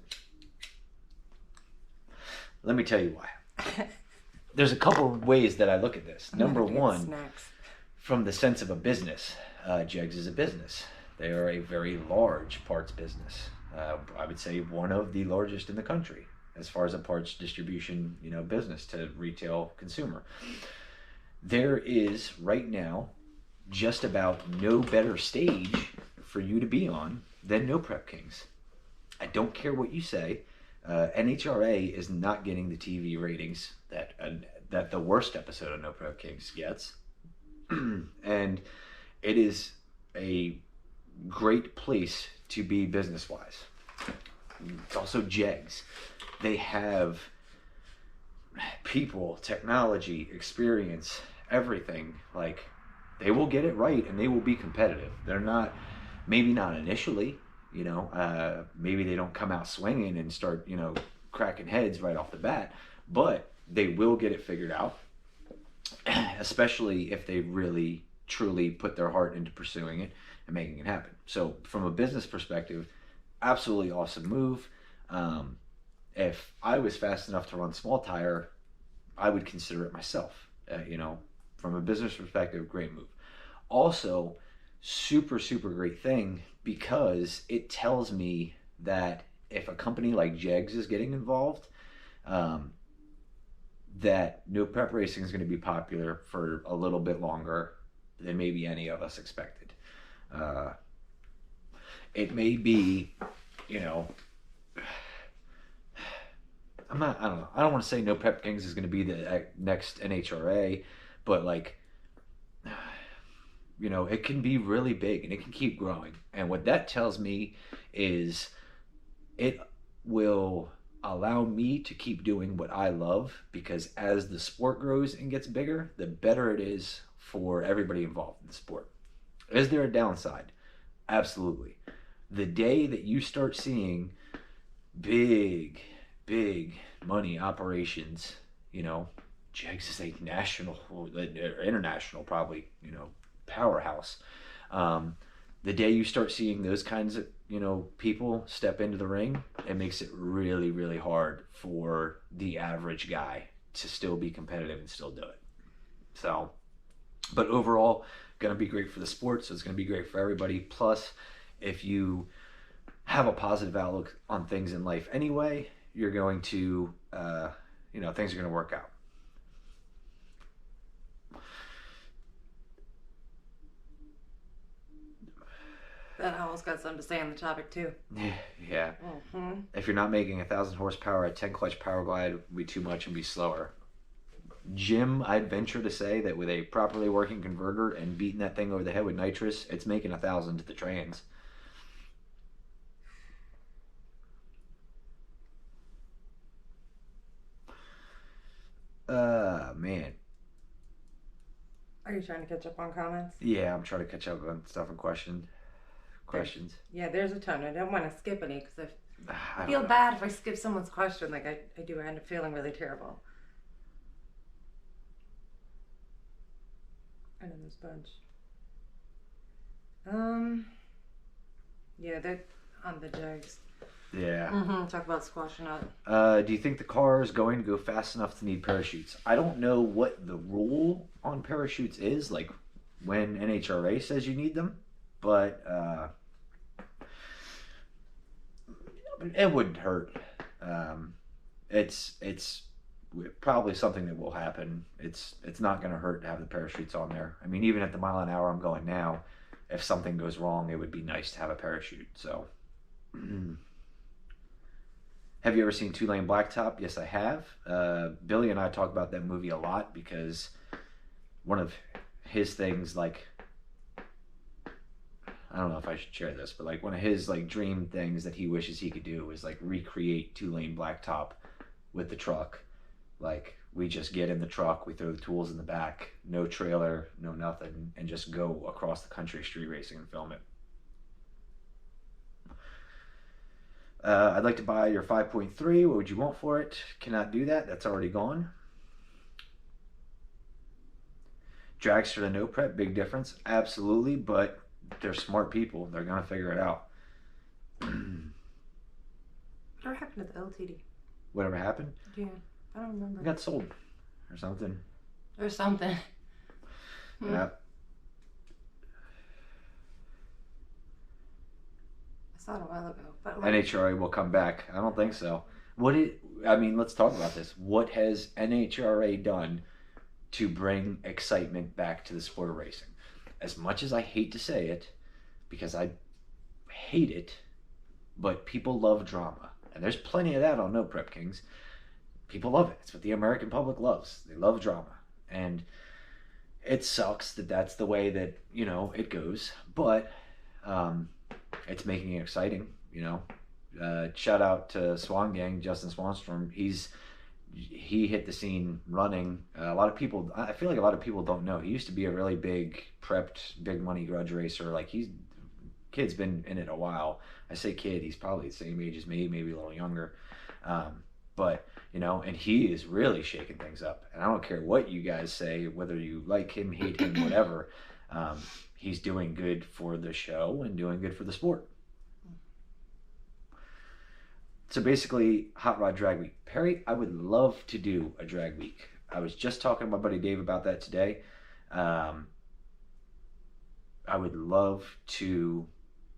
Let me tell you why. There's a couple of ways that I look at this. Number one, snacks. from the sense of a business, Jegs is a business. They are a very large parts business. I would say one of the largest in the country as far as a parts distribution, business to retail consumer. There is right now just about no better stage for you to be on than No Prep Kings. I don't care what you say. NHRA is not getting the TV ratings that the worst episode of No Prep Kings gets. And it is a great place to be business-wise. It's also Jegs. They have people, technology, experience, everything. Like, they will get it right and they will be competitive. They're not, maybe not initially, you know, maybe they don't come out swinging and start, you know, cracking heads right off the bat, but they will get it figured out, especially if they really truly put their heart into pursuing it and making it happen. So from a business perspective, absolutely awesome move. If I was fast enough to run small tire, I would consider it myself. You know, from a business perspective, great move. Also, super, super great thing, because it tells me that if a company like Jegs is getting involved, that no prep racing is going to be popular for a little bit longer than maybe any of us expected. It may be, you know, I don't know. I don't want to say No Prep Kings is going to be the next NHRA, but like, you know, it can be really big and it can keep growing. And what that tells me is it will allow me to keep doing what I love, because as the sport grows and gets bigger, the better it is for everybody involved in the sport. Is there a downside? Absolutely. The day that you start seeing big money operations, you know, Jegs is a national or international, probably, you know, powerhouse. The day you start seeing those kinds of, you know, people step into the ring, it makes it really, really hard for the average guy to still be competitive and still do it. So, but overall, going to be great for the sport, so it's going to be great for everybody. Plus, if you have a positive outlook on things in life anyway, you're going to, you know, things are going to work out. That owl's got something to say on the topic too. Yeah. Mm-hmm. If you're not making 1,000 horsepower at 10 clutch power glide, it would be too much and be slower. Jim, I'd venture to say that with a properly working converter and beating that thing over the head with nitrous, it's making 1,000 to the trans. Man. Are you trying to catch up on comments? Yeah, I'm trying to catch up on stuff and questions. Yeah, there's a ton. I don't want to skip any because I I feel don't know. bad if I skip someone's question. Like I do. I end up feeling really terrible. I know there's a bunch. Yeah, they're on the Jegs. Yeah. Mm-hmm. Talk about squashing up. Do you think the car is going to go fast enough to need parachutes? I don't know what the rule on parachutes is, like when NHRA says you need them, but it wouldn't hurt. It's probably something that will happen. It's not going to hurt to have the parachutes on there. I mean, even at the mile an hour I'm going now, if something goes wrong, it would be nice to have a parachute. So. Have you ever seen Two Lane Blacktop? Yes, I have. Billy and I talk about that movie a lot because one of his things, like, I don't know if I should share this, but like one of his like dream things that he wishes he could do is like recreate Two Lane Blacktop with the truck. Like, we just get in the truck, we throw the tools in the back, no trailer, no nothing, and just go across the country street racing and film it. I'd like to buy your 5.3. What would you want for it? Cannot do that. That's already gone. Dragster to no prep, big difference. Absolutely, but they're smart people. They're going to figure it out. Whatever happened to the LTD? Whatever happened? Yeah, I don't remember. It got sold or something. Or something. Yeah. I saw it a while ago. But like, NHRA will come back. I don't think so. Let's talk about this. What has NHRA done to bring excitement back to the sport of racing? as much as I hate to say it, because I hate it, but people love drama. And there's plenty of that on No Prep Kings. People love it. It's what the American public loves. They love drama. And it sucks that that's the way that, it goes. But it's making it exciting, Shout out to Swan Gang, Justin Swanstrom. He hit the scene running. I feel like a lot of people don't know. He used to be a really big prepped, big money grudge racer. Like kid's been in it a while. I say kid, he's probably the same age as me, maybe a little younger. But, and he is really shaking things up. And I don't care what you guys say, whether you like him, hate him, whatever. He's doing good for the show and doing good for the sport. So basically, Hot Rod Drag Week. Perry, I would love to do a drag week. I was just talking to my buddy Dave about that today. I would love to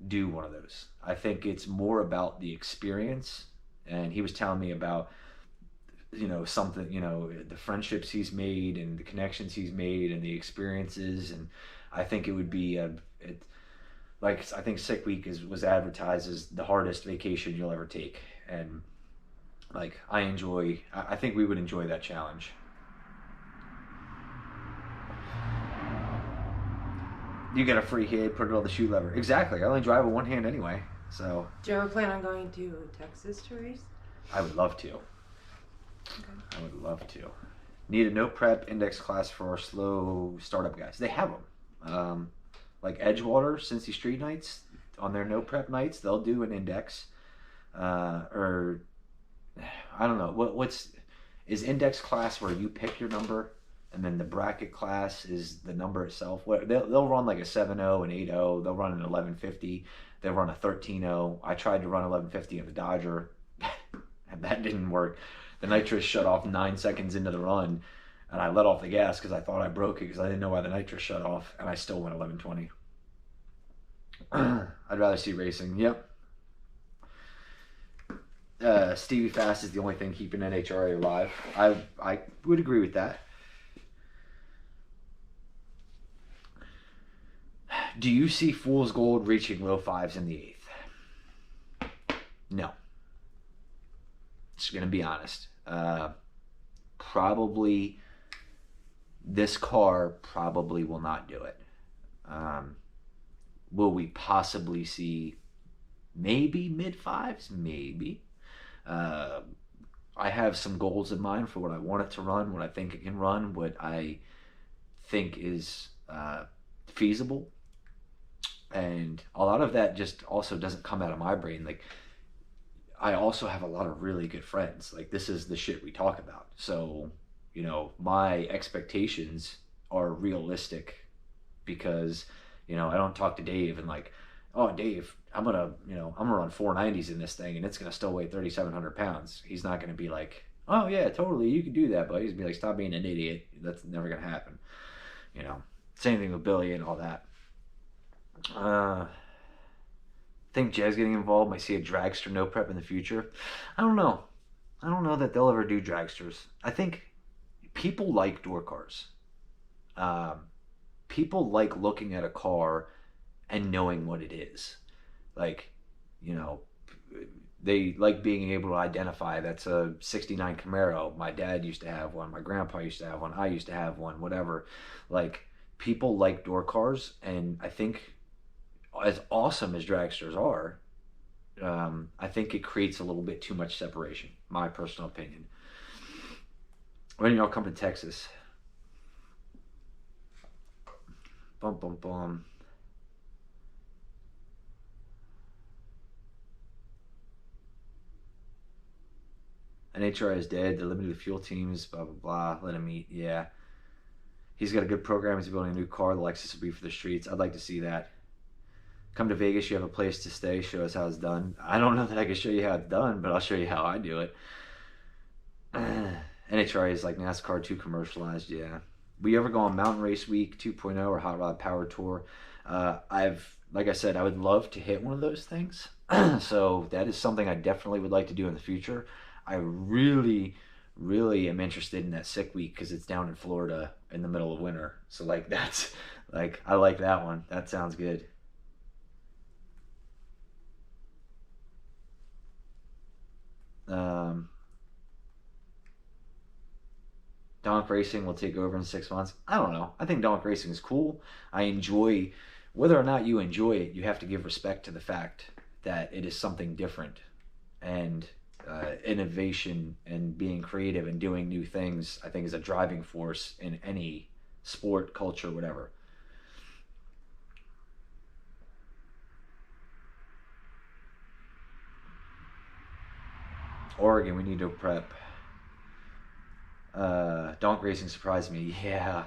do one of those. I think it's more about the experience. And he was telling me about, something, the friendships he's made and the connections he's made and the experiences. And I think it would be I think Sick Week was advertised as the hardest vacation you'll ever take. And I think we would enjoy that challenge. You get a free hit, put it on the shoe lever. Exactly. I only drive with one hand anyway. So. Do you ever plan on going to Texas to race? I would love to. Okay. I would love to. Need a no prep index class for our slow startup guys. They have them. Like Edgewater, Cincy Street Nights, on their no prep nights, they'll do an index. Or I don't know. Is index class where you pick your number and then the bracket class is the number itself? They'll run like a 7.0, an 8.0. They'll run an 11.50. They'll run a 13.0. I tried to run 11.50 in the Dodger. And that didn't work. The nitrous shut off 9 seconds into the run, and I let off the gas because I thought I broke it because I didn't know why the nitrous shut off, and I still went 11.20. I'd rather see racing. Yep. Stevie Fast is the only thing keeping NHRA alive. I would agree with that. Do you see Fool's Gold reaching low fives in the 8th? No. Just going to be honest. Probably this car probably will not do it. Will we possibly see maybe mid fives? Maybe. I have some goals in mind for what I want it to run, what I think it can run, what I think is feasible. And a lot of that just also doesn't come out of my brain. Like, I also have a lot of really good friends. Like, this is the shit we talk about. So, my expectations are realistic because, I don't talk to Dave and like, oh, Dave, I'm gonna run 490s in this thing and it's gonna still weigh 3,700 pounds. He's not gonna be like, oh yeah, totally, you can do that, but he's gonna be like, stop being an idiot. That's never gonna happen. Same thing with Billy and all that. Think Jegs getting involved. Might see a dragster no prep in the future. I don't know. I don't know that they'll ever do dragsters. I think people like door cars. People like looking at a car and knowing what it is. Like, they like being able to identify that's a 69 Camaro. My dad used to have one. My grandpa used to have one. I used to have one, whatever. Like, people like door cars, and I think as awesome as dragsters are, I think it creates a little bit too much separation. My personal opinion. When y'all come to Texas? Bum, bum, bum. NHRA is dead. They're limited to fuel teams. Blah, blah, blah. Let him eat. Yeah. He's got a good program. He's building a new car. The Lexus will be for the streets. I'd like to see that. Come to Vegas. You have a place to stay. Show us how it's done. I don't know that I can show you how it's done, but I'll show you how I do it. NHRA is like NASCAR, too commercialized. Yeah. Will you ever go on Mountain Race Week 2.0 or Hot Rod Power Tour? Like I said, I would love to hit one of those things. So that is something I definitely would like to do in the future. I really, really am interested in that Sick Week because it's down in Florida in the middle of winter. So like that's Like, I like that one. That sounds good. Um, Donk Racing will take over in 6 months. I don't know. I think Donk Racing is cool. I enjoy, whether or not you enjoy it, you have to give respect to the fact that it is something different. And innovation and being creative and doing new things, I think, is a driving force in any sport, culture, whatever. Oregon, we need to prep. Donk Racing surprised me. Yeah.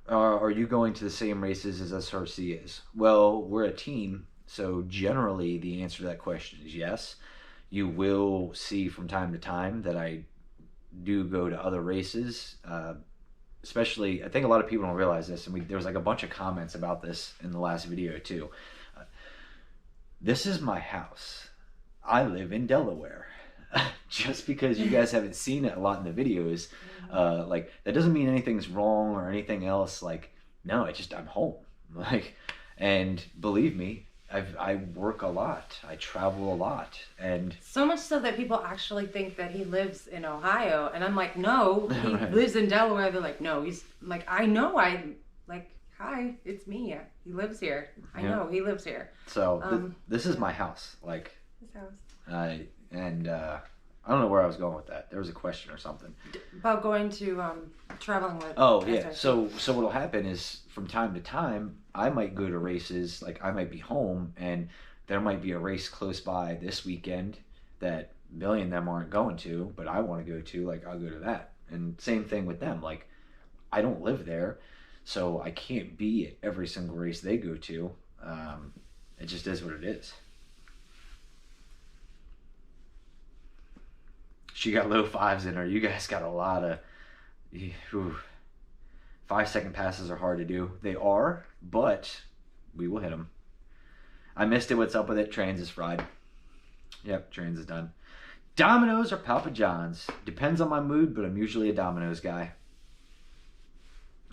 Are you going to the same races as SRC is? Well, we're a team, so generally the answer to that question is yes. You will see from time to time that I do go to other races. Especially, I think a lot of people don't realize this, and there was like a bunch of comments about this in the last video too. Uh, this is my house. I live in Delaware. Just because you guys haven't seen it a lot in the videos, like that doesn't mean anything's wrong or anything else. Like, no, I'm home. Like, and believe me, I work a lot. I travel a lot, and so much so that people actually think that he lives in Ohio, and I'm like, no, he Right. lives in Delaware. They're like, no, he's like, I know, hi, it's me. He lives here. I know he lives here. So this is my house. Like, His house. I don't know where I was going with that. There was a question or something. About going to traveling with. Oh yeah. SRC. So what'll happen is from time to time I might go to races. Like I might be home and there might be a race close by this weekend that a million of them aren't going to, but I want to go to. Like I'll go to that. And same thing with them. Like I don't live there, so I can't be at every single race they go to. It just is what it is. She got low fives in her. You guys got a lot of. Whew, 5 second passes are hard to do. They are, but we will hit them. I missed it. What's up with it? Trains is fried. Yep, trains is done. Domino's or Papa John's? Depends on my mood, but I'm usually a Domino's guy.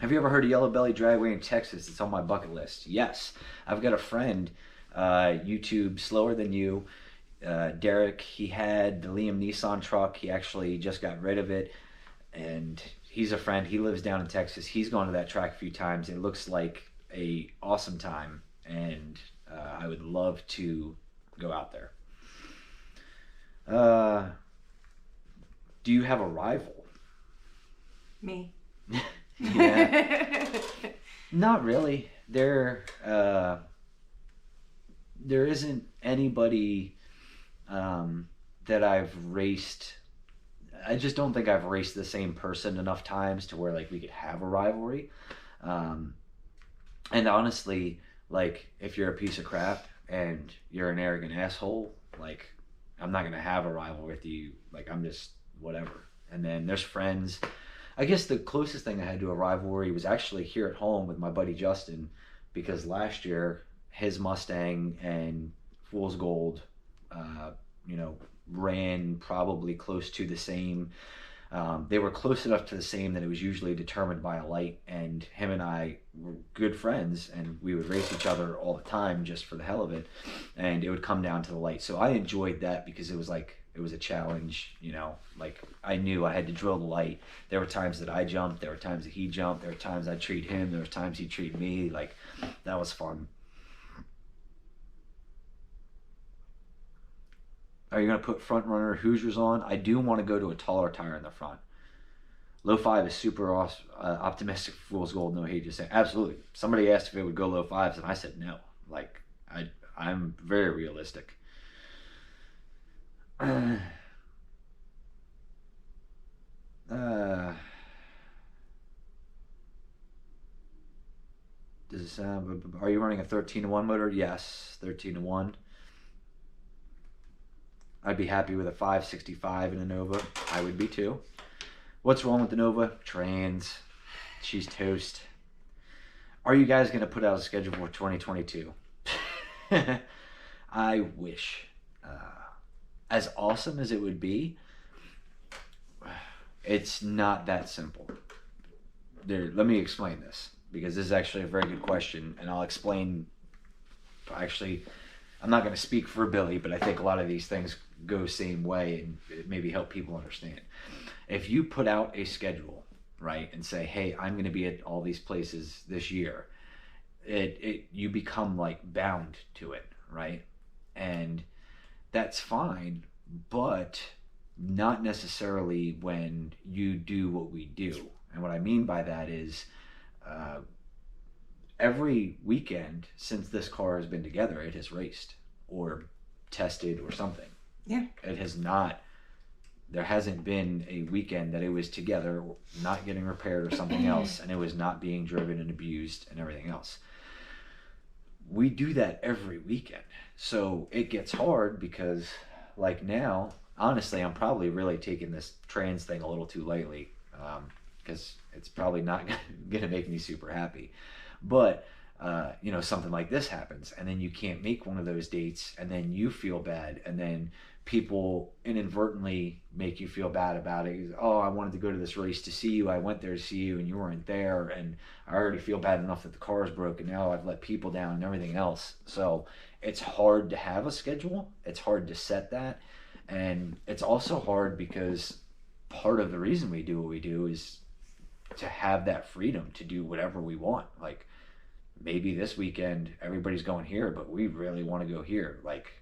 Have you ever heard of Yellow Belly Dragway in Texas? It's on my bucket list. Yes. I've got a friend, YouTube Slower Than You. Derek, he had the Liam Nissan truck. He actually just got rid of it, and he's a friend. He lives down in Texas. He's gone to that track a few times. It looks like a awesome time, and I would love to go out there. Do you have a rival? Me. Yeah. Not really. There isn't anybody that I've raced. I just don't think I've raced the same person enough times to where like we could have a rivalry. And honestly, like if you're a piece of crap and you're an arrogant asshole, like I'm not gonna have a rival with you. Like I'm just whatever. And then there's friends. I guess the closest thing I had to a rivalry was actually here at home with my buddy Justin, because last year his Mustang and Fool's Gold, ran probably close to the same. They were close enough to the same that it was usually determined by a light, and him and I were good friends, and we would race each other all the time just for the hell of it, and it would come down to the light. So I enjoyed that because it was a challenge, like I knew I had to drill the light. There were times that I jumped, there were times that he jumped, there were times I'd treat him, there were times he'd treat me. Like that was fun. Are you going to put front runner Hoosiers on? I do want to go to a taller tire in the front. Low 5 is super optimistic for Fool's Gold. No hate, just saying. Absolutely. Somebody asked if it would go low 5s, and I said no. Like, I'm very realistic. Does it sound... Are you running a 13-to-1 motor? Yes, 13-to-1. I'd be happy with a 565 in a Nova. I would be too. What's wrong with the Nova? Trans. She's toast. Are you guys going to put out a schedule for 2022? I wish. As awesome as it would be, it's not that simple. let me explain this, because this is actually a very good question, and I'll explain. Actually, I'm not going to speak for Billy, but I think a lot of these things go the same way, and it maybe help people understand. If you put out a schedule, right, and say, hey, I'm going to be at all these places this year, you become like bound to it, right? And that's fine, but not necessarily when you do what we do. And what I mean by that is every weekend since this car has been together, it has raced or tested or something. Yeah. It has not, there hasn't been a weekend that it was together, not getting repaired or something else, and it was not being driven and abused and everything else. We do that every weekend. So it gets hard because, like now, honestly, I'm probably really taking this trans thing a little too lightly, because it's probably not going to make me super happy. But, you know, something like this happens, and then you can't make one of those dates, and then you feel bad, and then people inadvertently make you feel bad about it. Oh, I wanted to go to this race to see you. I went there to see you, and you weren't there, and I already feel bad enough that the car is broken. Now I've let people down and everything else. So it's hard to have a schedule. It's hard to set that. And it's also hard because part of the reason we do what we do is to have that freedom to do whatever we want. Like, maybe this weekend everybody's going here, but we really want to go here. Like,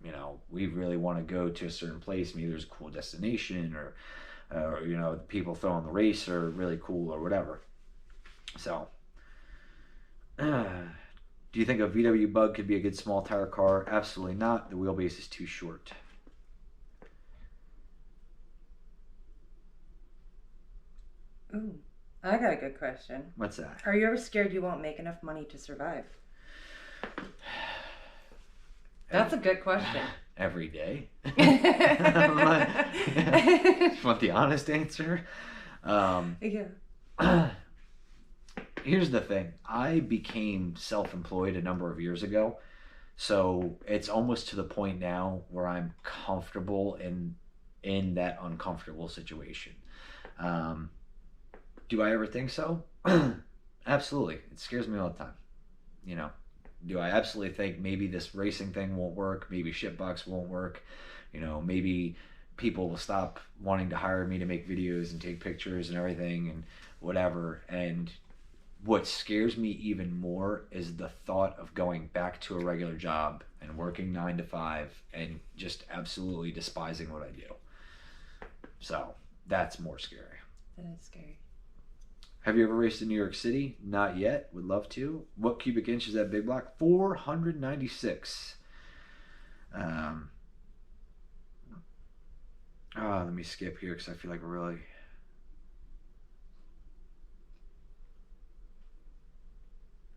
you know, we really want to go to a certain place. Maybe there's a cool destination, or you know, the people throwing the race are really cool or whatever. So, do you think a VW Bug could be a good small tire car? Absolutely not. The wheelbase is too short. Ooh, I got a good question. What's that? Are you ever scared you won't make enough money to survive? That's a good question. Every day. You want the honest answer? Yeah. Here's the thing. I became self-employed a number of years ago. So it's almost to the point now where I'm comfortable in that uncomfortable situation. Do I ever think so? Absolutely. It scares me all the time. You know, do I absolutely think maybe this racing thing won't work? Maybe Shitbox won't work? You know, maybe people will stop wanting to hire me to make videos and take pictures and everything and whatever. And what scares me even more is the thought of going back to a regular job and working 9 to 5 and just absolutely despising what I do. So that's more scary. That is scary. Have you ever raced in New York City? Not yet. Would love to. What cubic inch is that big block? 496. Let me skip here because I feel like we're really...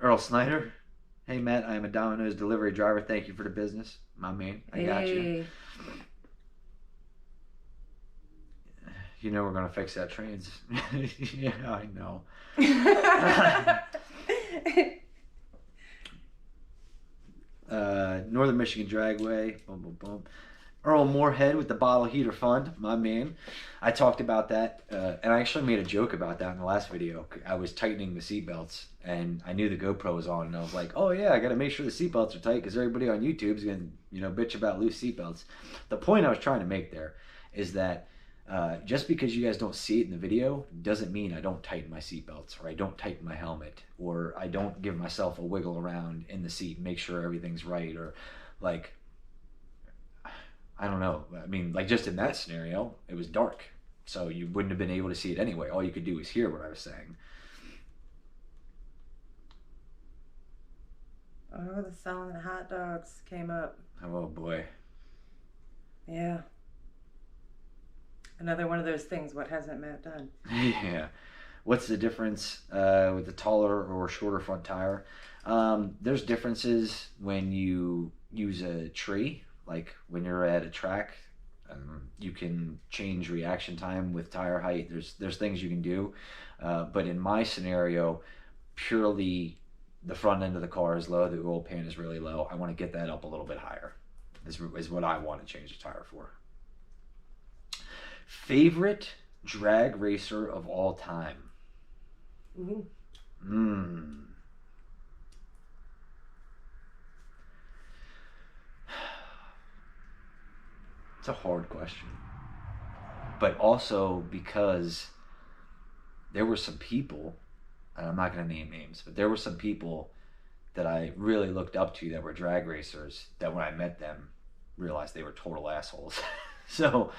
Earl Snyder. Hey, Matt, I am a Domino's delivery driver. Thank you for the business. My man, I got you. You know we're going to fix that trans. Yeah, I know. Northern Michigan Dragway. Boom, boom, boom. Earl Moorhead with the Bottle Heater Fund. My man. I talked about that, and I actually made a joke about that in the last video. I was tightening the seatbelts, and I knew the GoPro was on, and I was like, oh yeah, I got to make sure the seatbelts are tight because everybody on YouTube is going to, you know, bitch about loose seatbelts. The point I was trying to make there is that just because you guys don't see it in the video doesn't mean I don't tighten my seatbelts, or I don't tighten my helmet, or I don't give myself a wiggle around in the seat and make sure everything's right, or like, I don't know. I mean, like just in that scenario, it was dark, so you wouldn't have been able to see it anyway. All you could do was hear what I was saying. Oh, the selling hot dogs came up. Oh boy. Yeah. Another one of those things. What hasn't Matt done? Yeah. What's the difference with the taller or shorter front tire? There's differences when you use a tree, like when you're at a track. You can change reaction time with tire height. There's things you can do, but in my scenario, purely the front end of the car is low, the oil pan is really low. I want to get that up a little bit higher. Is what I want to change the tire for. Favorite drag racer of all time? Ooh. It's a hard question. But also because there were some people, and I'm not going to name names, but there were some people that I really looked up to that were drag racers that when I met them realized they were total assholes. So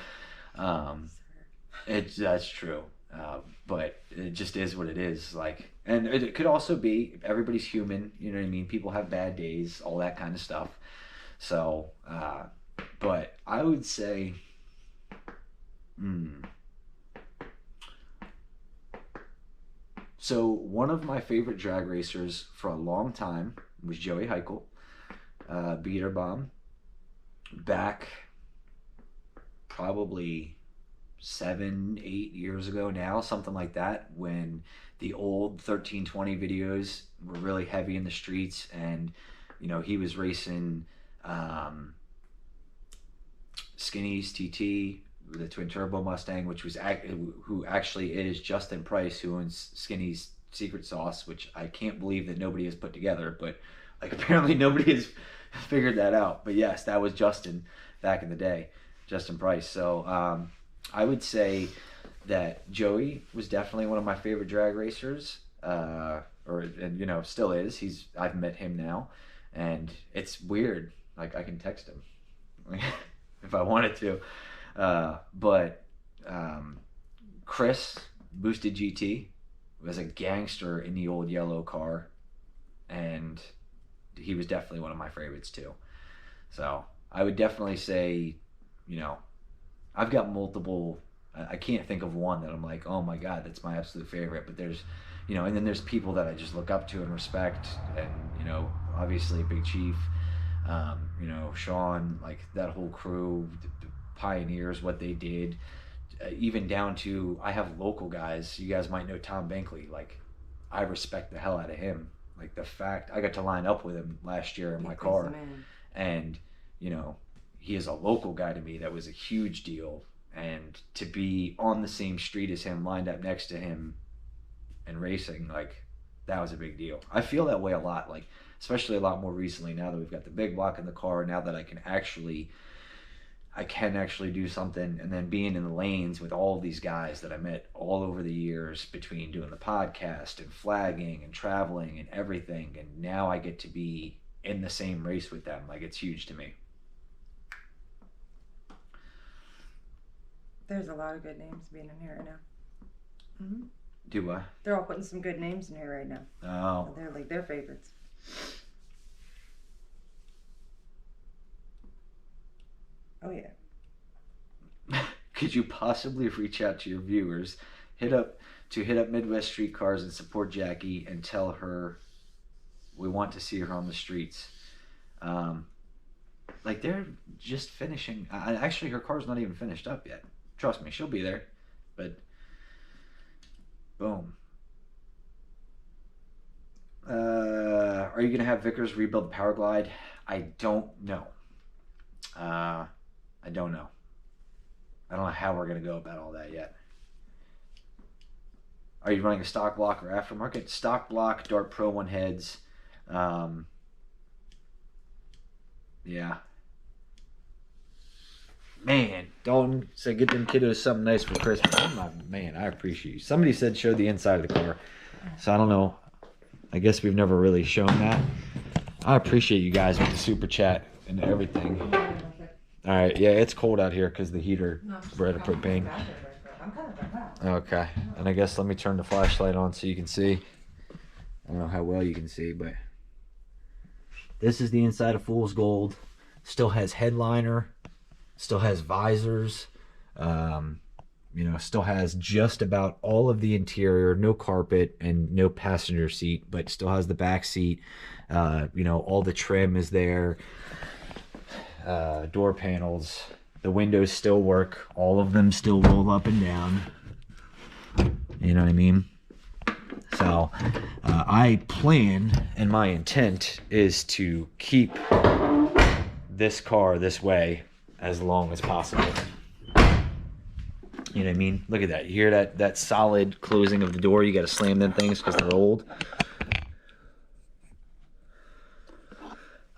that's true. But it just is what it is. Like, and it could also be everybody's human. You know what I mean? People have bad days, all that kind of stuff. So, but I would say, so one of my favorite drag racers for a long time was Joey Heichel, Beater Bomb, back probably 7-8 years ago now, something like that, when the old 1320 videos were really heavy in the streets, and he was racing Skinny's TT, the twin turbo Mustang, which was who actually is Justin Price, who owns Skinny's Secret Sauce, which I can't believe that nobody has put together, but like apparently nobody has figured that out. But yes, that was Justin back in the day, Justin Price. So I would say that Joey was definitely one of my favorite drag racers, and still is. I've met him now, and it's weird. Like, I can text him if I wanted to. But Chris, Boosted GT, was a gangster in the old yellow car, and he was definitely one of my favorites too. So I would definitely say, I've got multiple. I can't think of one that I'm like, oh my god, that's my absolute favorite. But there's, and then there's people that I just look up to and respect, and obviously Big Chief, Sean, like that whole crew, the pioneers, what they did, even down to, I have local guys. You guys might know Tom Bankley. Like, I respect the hell out of him. Like, the fact I got to line up with him last year in my car, and he is a local guy to me. That was a huge deal. And to be on the same street as him, lined up next to him and racing, like, that was a big deal. I feel that way a lot, like, especially a lot more recently now that we've got the big block in the car, now that I can actually do something, and then being in the lanes with all of these guys that I met all over the years between doing the podcast and flagging and traveling and everything, and now I get to be in the same race with them. Like, it's huge to me. There's a lot of good names being in here right now. Mm-hmm. Do I? They're all putting some good names in here right now. Oh. They're like their favorites. Oh yeah. Could you possibly reach out to your viewers, hit up Midwest Street Cars and support Jackie, and tell her we want to see her on the streets? Like, they're just finishing. Actually, her car's not even finished up yet. Trust me, she'll be there. But boom. Are you gonna have Vickers rebuild the Power Glide? I don't know. I don't know. I don't know how we're gonna go about all that yet. Are you running a stock block or aftermarket? Stock block, Dart Pro 1 heads. Yeah. Man, Dalton said get them kiddos something nice for Christmas. Man, I appreciate you. Somebody said show the inside of the car. So I don't know. I guess we've never really shown that. I appreciate you guys with the super chat and everything. All right, yeah, it's cold out here because the heater bred a propane. Okay, and I guess let me turn the flashlight on so you can see. I don't know how well you can see, but this is the inside of Fool's Gold. Still has headliner, still has visors, still has just about all of the interior, no carpet and no passenger seat, but still has the back seat. All the trim is there. Door panels, the windows still work, all of them still roll up and down. You know what I mean? So I plan, and my intent is to keep this car this way as long as possible. You know what I mean? Look at that. You hear that solid closing of the door? You got to slam them things because they're old.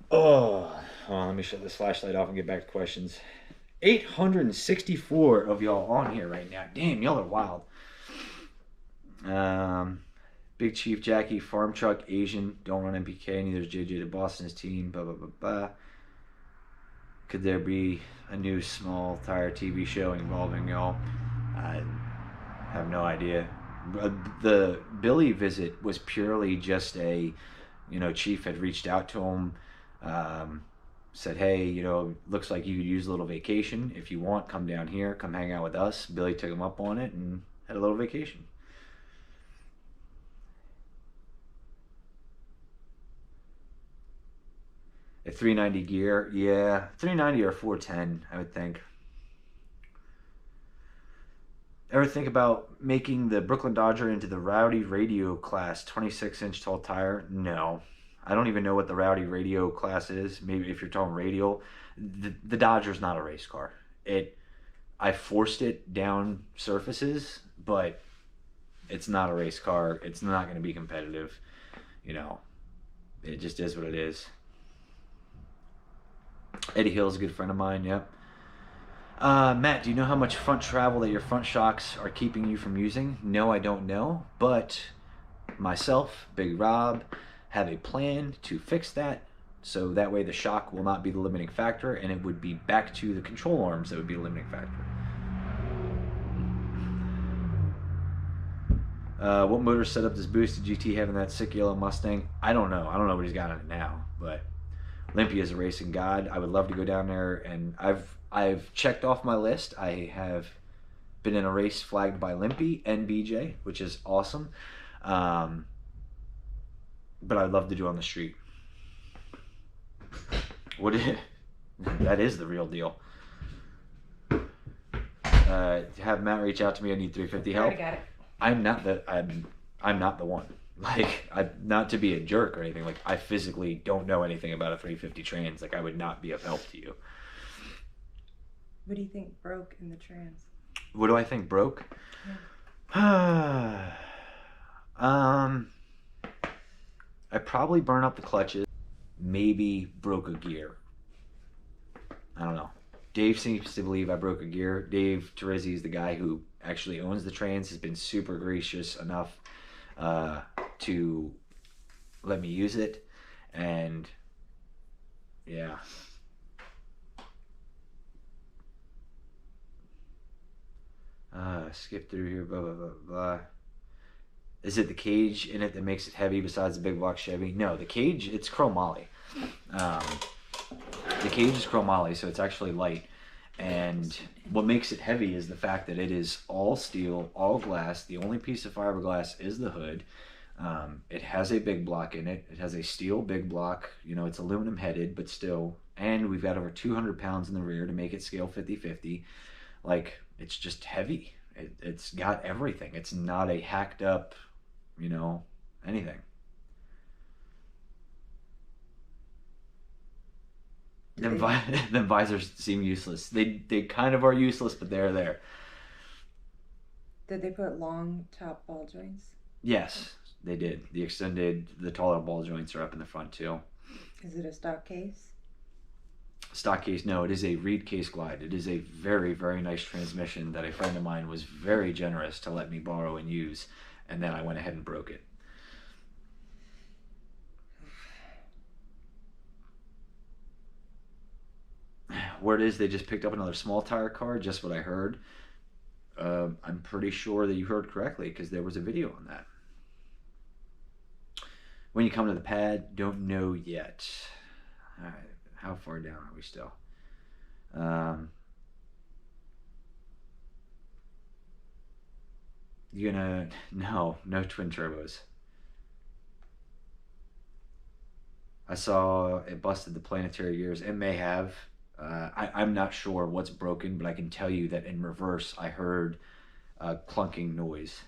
Oh, hold on, let me shut this flashlight off and get back to questions. 864 of y'all on here right now. Damn, y'all are wild. Big Chief Jackie, Farm Truck, Asian, don't run MPK, neither is JJ to Boston's team, blah, blah, blah, blah. Could there be a new small tire TV show involving y'all? I have no idea. The Billy visit was purely just a, Chief had reached out to him, said, hey, looks like you could use a little vacation. If you want, come down here, come hang out with us. Billy took him up on it and had a little vacation. A 390 gear, yeah, 390 or 410, I would think. Ever think about making the Brooklyn Dodger into the Rowdy Radio class 26-inch tall tire? No. I don't even know what the Rowdy Radio class is. Maybe if you're talking radial. The Dodger's not a race car. I forced it down surfaces, but it's not a race car. It's not going to be competitive. It just is what it is. Eddie Hill's a good friend of mine, yep. Matt, do you know how much front travel that your front shocks are keeping you from using? No, I don't know, but myself, Big Rob, have a plan to fix that, so that way the shock will not be the limiting factor, and it would be back to the control arms that would be the limiting factor. What motor setup does Boosted GT have in that sick yellow Mustang? I don't know. I don't know what he's got on it now, but Olympia is a racing god. I would love to go down there, and I've checked off my list. I have been in a race flagged by Limpy and BJ, which is awesome. But I'd love to do on the street. That is the real deal. Have Matt reach out to me. I need 350 help. I got it. I'm not the one. Like, not to be a jerk or anything. Like, I physically don't know anything about a 350 trans. Like, I would not be of help to you. What do you think broke in the trans? What do I think broke? Yeah. I probably burn up the clutches. Maybe broke a gear. I don't know. Dave seems to believe I broke a gear. Dave Terizzi is the guy who actually owns the trans. Has been super gracious enough to let me use it, and yeah. Skip through here, blah blah blah blah. Is it the cage in it that makes it heavy besides the big block Chevy? No, the cage, it's chromoly. The cage is chromoly, so it's actually light. And what makes it heavy is the fact that it is all steel, all glass. The only piece of fiberglass is the hood. It has a big block in it. It has a steel big block. It's aluminum headed, but still. And we've got over 200 pounds in the rear to make it scale 50-50. Like, it's just heavy. It's got everything. It's not a hacked up, anything. Them visors seem useless. They kind of are useless, but they're there. Did they put long top ball joints? Yes, they did. The taller ball joints are up in the front too. Is it a stock case? Stock case, no. It is a Reed Case Glide. It is a very, very nice transmission that a friend of mine was very generous to let me borrow and use, and then I went ahead and broke it. Word is they just picked up another small tire car, just what I heard. I'm pretty sure that you heard correctly because there was a video on that. When you come to the pad, don't know yet. All right, how far down are we still? You gonna... No twin turbos. I saw it busted the planetary gears. It may have. I'm not sure what's broken, but I can tell you that in reverse, I heard a clunking noise.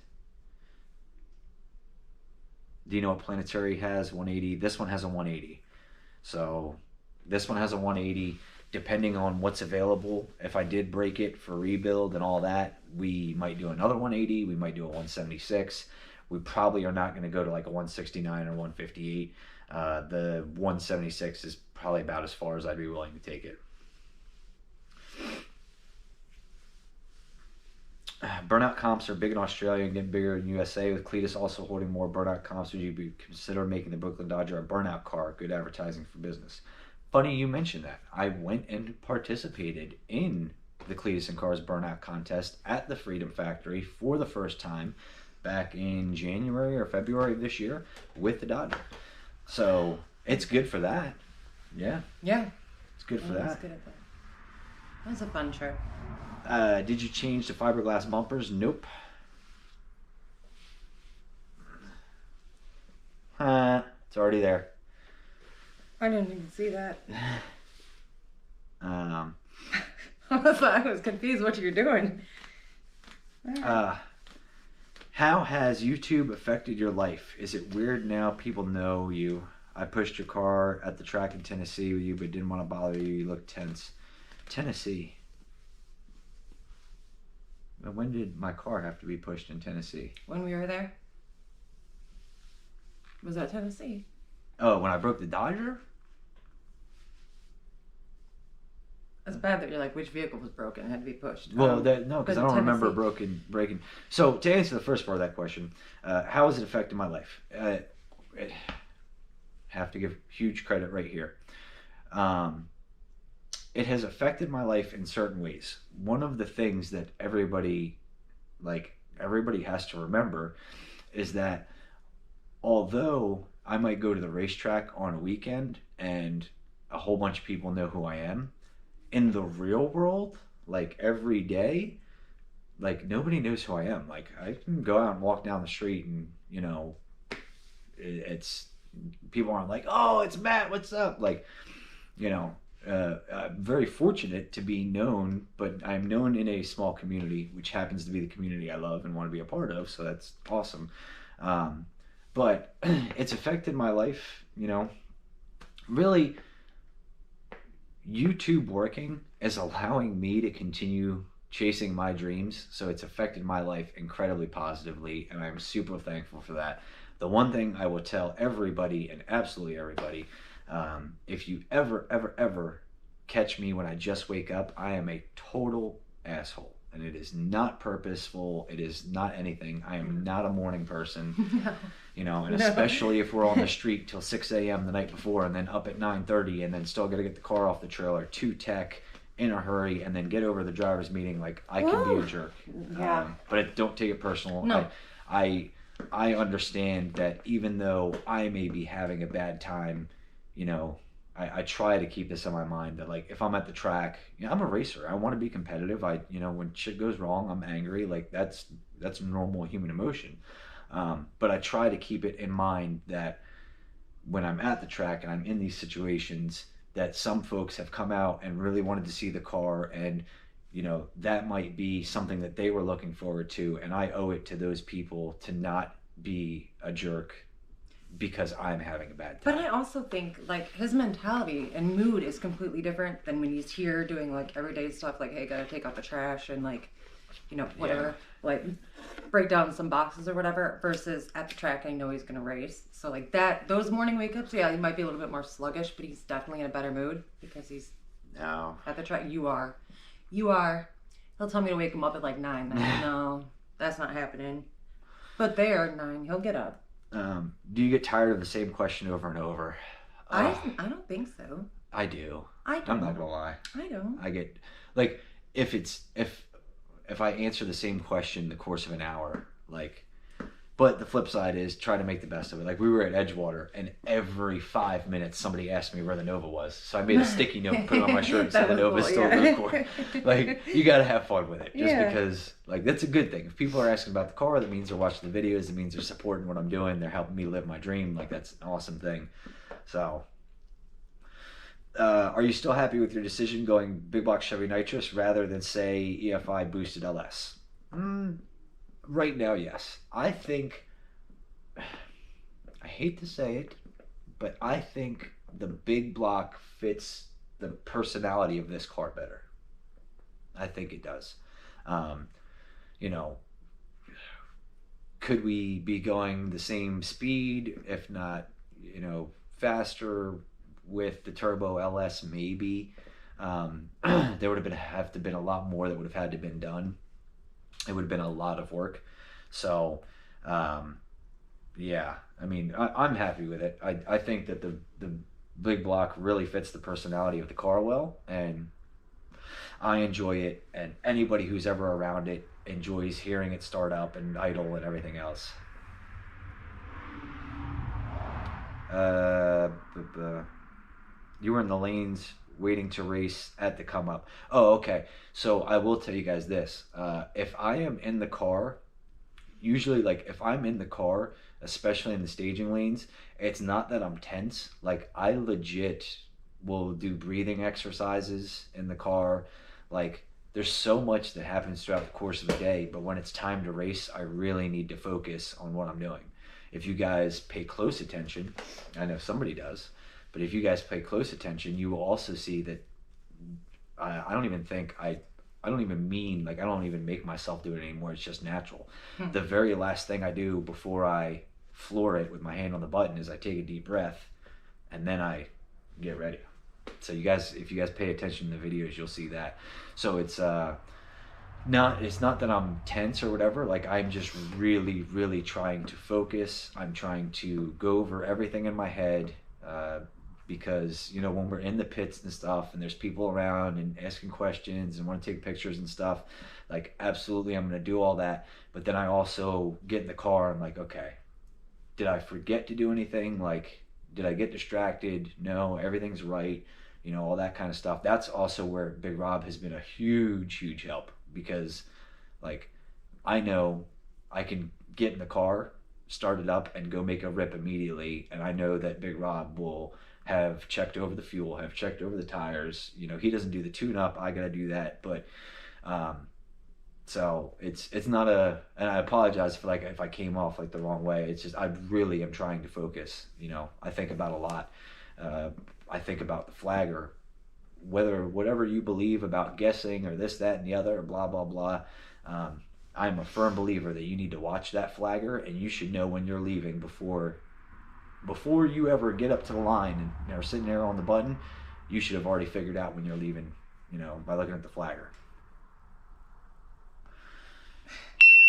Do you know what planetary has? 180. This one has a 180. So this one has a 180. depending on what's available, if I did break it for rebuild and all that, we might do another 180. We might do a 176. We probably are not going to go to like a 169 or 158. The 176 is probably about as far as I'd be willing to take it. Burnout comps are big in Australia and getting bigger in USA. With Cletus also holding more burnout comps, would you consider making the Brooklyn Dodger a burnout car? Good advertising for business. Funny you mentioned that. I went and participated in the Cletus and Cars burnout contest at the Freedom Factory for the first time back in January or February of this year with the Dodger. So it's good for that. Yeah. Yeah. It's good for that. That's good at that. That was a fun trip. Did you change the fiberglass bumpers? Nope. It's already there. I didn't even see that. Um, I was confused what you're doing. How has YouTube affected your life? Is it weird now people know you? I pushed your car at the track in Tennessee with you, but didn't want to bother you. You look tense. Tennessee. When did my car have to be pushed in Tennessee? When we were there? Was that Tennessee? Oh, when I broke the Dodger? It's bad that you're like, which vehicle was broken and had to be pushed. Well, no, because I don't remember breaking. So to answer the first part of that question, how has it affected my life? Have to give huge credit right here. It has affected my life in certain ways. One of the things that everybody has to remember is that although I might go to the racetrack on a weekend and a whole bunch of people know who I am, in the real world, like every day, like nobody knows who I am. Like I can go out and walk down the street and, you know, it's people aren't like, oh, it's Matt, what's up? Like, you know, I'm very fortunate to be known, but I'm known in a small community, which happens to be the community I love and want to be a part of. So that's awesome. But it's affected my life, you know, really. YouTube working is allowing me to continue chasing my dreams. So it's affected my life incredibly positively. And I'm super thankful for that. The one thing I will tell everybody, and absolutely everybody, if you ever catch me when I just wake up, I am a total asshole. And it is not purposeful. It is not anything. I am not a morning person. No. You know, and especially if we're on the street till 6 a.m. the night before and then up at 9:30 and then still got to get the car off the trailer to tech in a hurry and then get over to the driver's meeting, like I can be a jerk. Yeah. But don't take it personal. No. I understand that even though I may be having a bad time, you know, I try to keep this in my mind that like if I'm at the track, you know, I'm a racer. I want to be competitive. You know, when shit goes wrong, I'm angry. Like that's normal human emotion. But I try to keep it in mind that when I'm at the track and I'm in these situations, that some folks have come out and really wanted to see the car, and you know that might be something that they were looking forward to, and I owe it to those people to not be a jerk because I'm having a bad time. But I also think like his mentality and mood is completely different than when he's here doing like everyday stuff like, hey, gotta take out the trash and like, you know, whatever, like break down some boxes or whatever, versus at the track I know he's gonna race. So like that, those morning wake ups, yeah, he might be a little bit more sluggish, but he's definitely in a better mood because he's at the track. You are. He'll tell me to wake him up at like 9. No, that's not happening. But there, 9, he'll get up. Do you get tired of the same question over and over? I don't think so. I do. I don't. I'm not gonna lie. I don't. I get like if I answer the same question in the course of an hour, like, but the flip side is try to make the best of it. Like we were at Edgewater and every 5 minutes somebody asked me where the Nova was. So I made a sticky note and put it on my shirt and said the Nova's cool, still really cool. Like you gotta have fun with it. Just because like that's a good thing. If people are asking about the car, that means they're watching the videos, it means they're supporting what I'm doing, they're helping me live my dream. Like that's an awesome thing. So are you still happy with your decision going big block Chevy nitrous rather than say EFI boosted LS? Right now, yes. I think, I hate to say it, but I think the big block fits the personality of this car better. I think it does. You know, could we be going the same speed, if not, you know, faster with the turbo LS? Maybe. There would have been a lot more that would have had to been done. It would have been a lot of work. So, yeah, I mean, I'm happy with it. I think that the big block really fits the personality of the car well, and I enjoy it, and anybody who's ever around it enjoys hearing it start up and idle and everything else. You were in the lanes waiting to race at the come up. Oh, okay. So I will tell you guys this. If I am in the car, usually, like, if I'm in the car, especially in the staging lanes, it's not that I'm tense. Like, I legit will do breathing exercises in the car. Like, there's so much that happens throughout the course of the day, but when it's time to race, I really need to focus on what I'm doing. If you guys pay close attention, I know somebody does, but if you guys pay close attention, you will also see that I don't even think I don't even mean, like, I don't even make myself do it anymore. It's just natural. The very last thing I do before I floor it with my hand on the button is I take a deep breath, and then I get ready. So you guys, if you guys pay attention to the videos, you'll see that. So it's not that I'm tense or whatever. Like, I'm just really, really trying to focus. I'm trying to go over everything in my head, because, you know, when we're in the pits and stuff and there's people around and asking questions and want to take pictures and stuff, like, absolutely I'm going to do all that. But then I also get in the car and, like, okay, did I forget to do anything? Like, did I get distracted? No, everything's right. You know, all that kind of stuff. That's also where Big Rob has been a huge, huge help, because, like, I know I can get in the car, start it up, and go make a rip immediately. And I know that Big Rob will have checked over the fuel, have checked over the tires. You know, he doesn't do the tune-up. I got to do that. But, so it's not a, and I apologize for, like, if I came off, like, the wrong way. It's just, I really am trying to focus. You know, I think about a lot. I think about the flagger, whatever you believe about guessing or this, that, and the other, blah, blah, blah. I'm a firm believer that you need to watch that flagger, and you should know when you're leaving before you ever get up to the line and are sitting there on the button. You should have already figured out when you're leaving, you know, by looking at the flagger.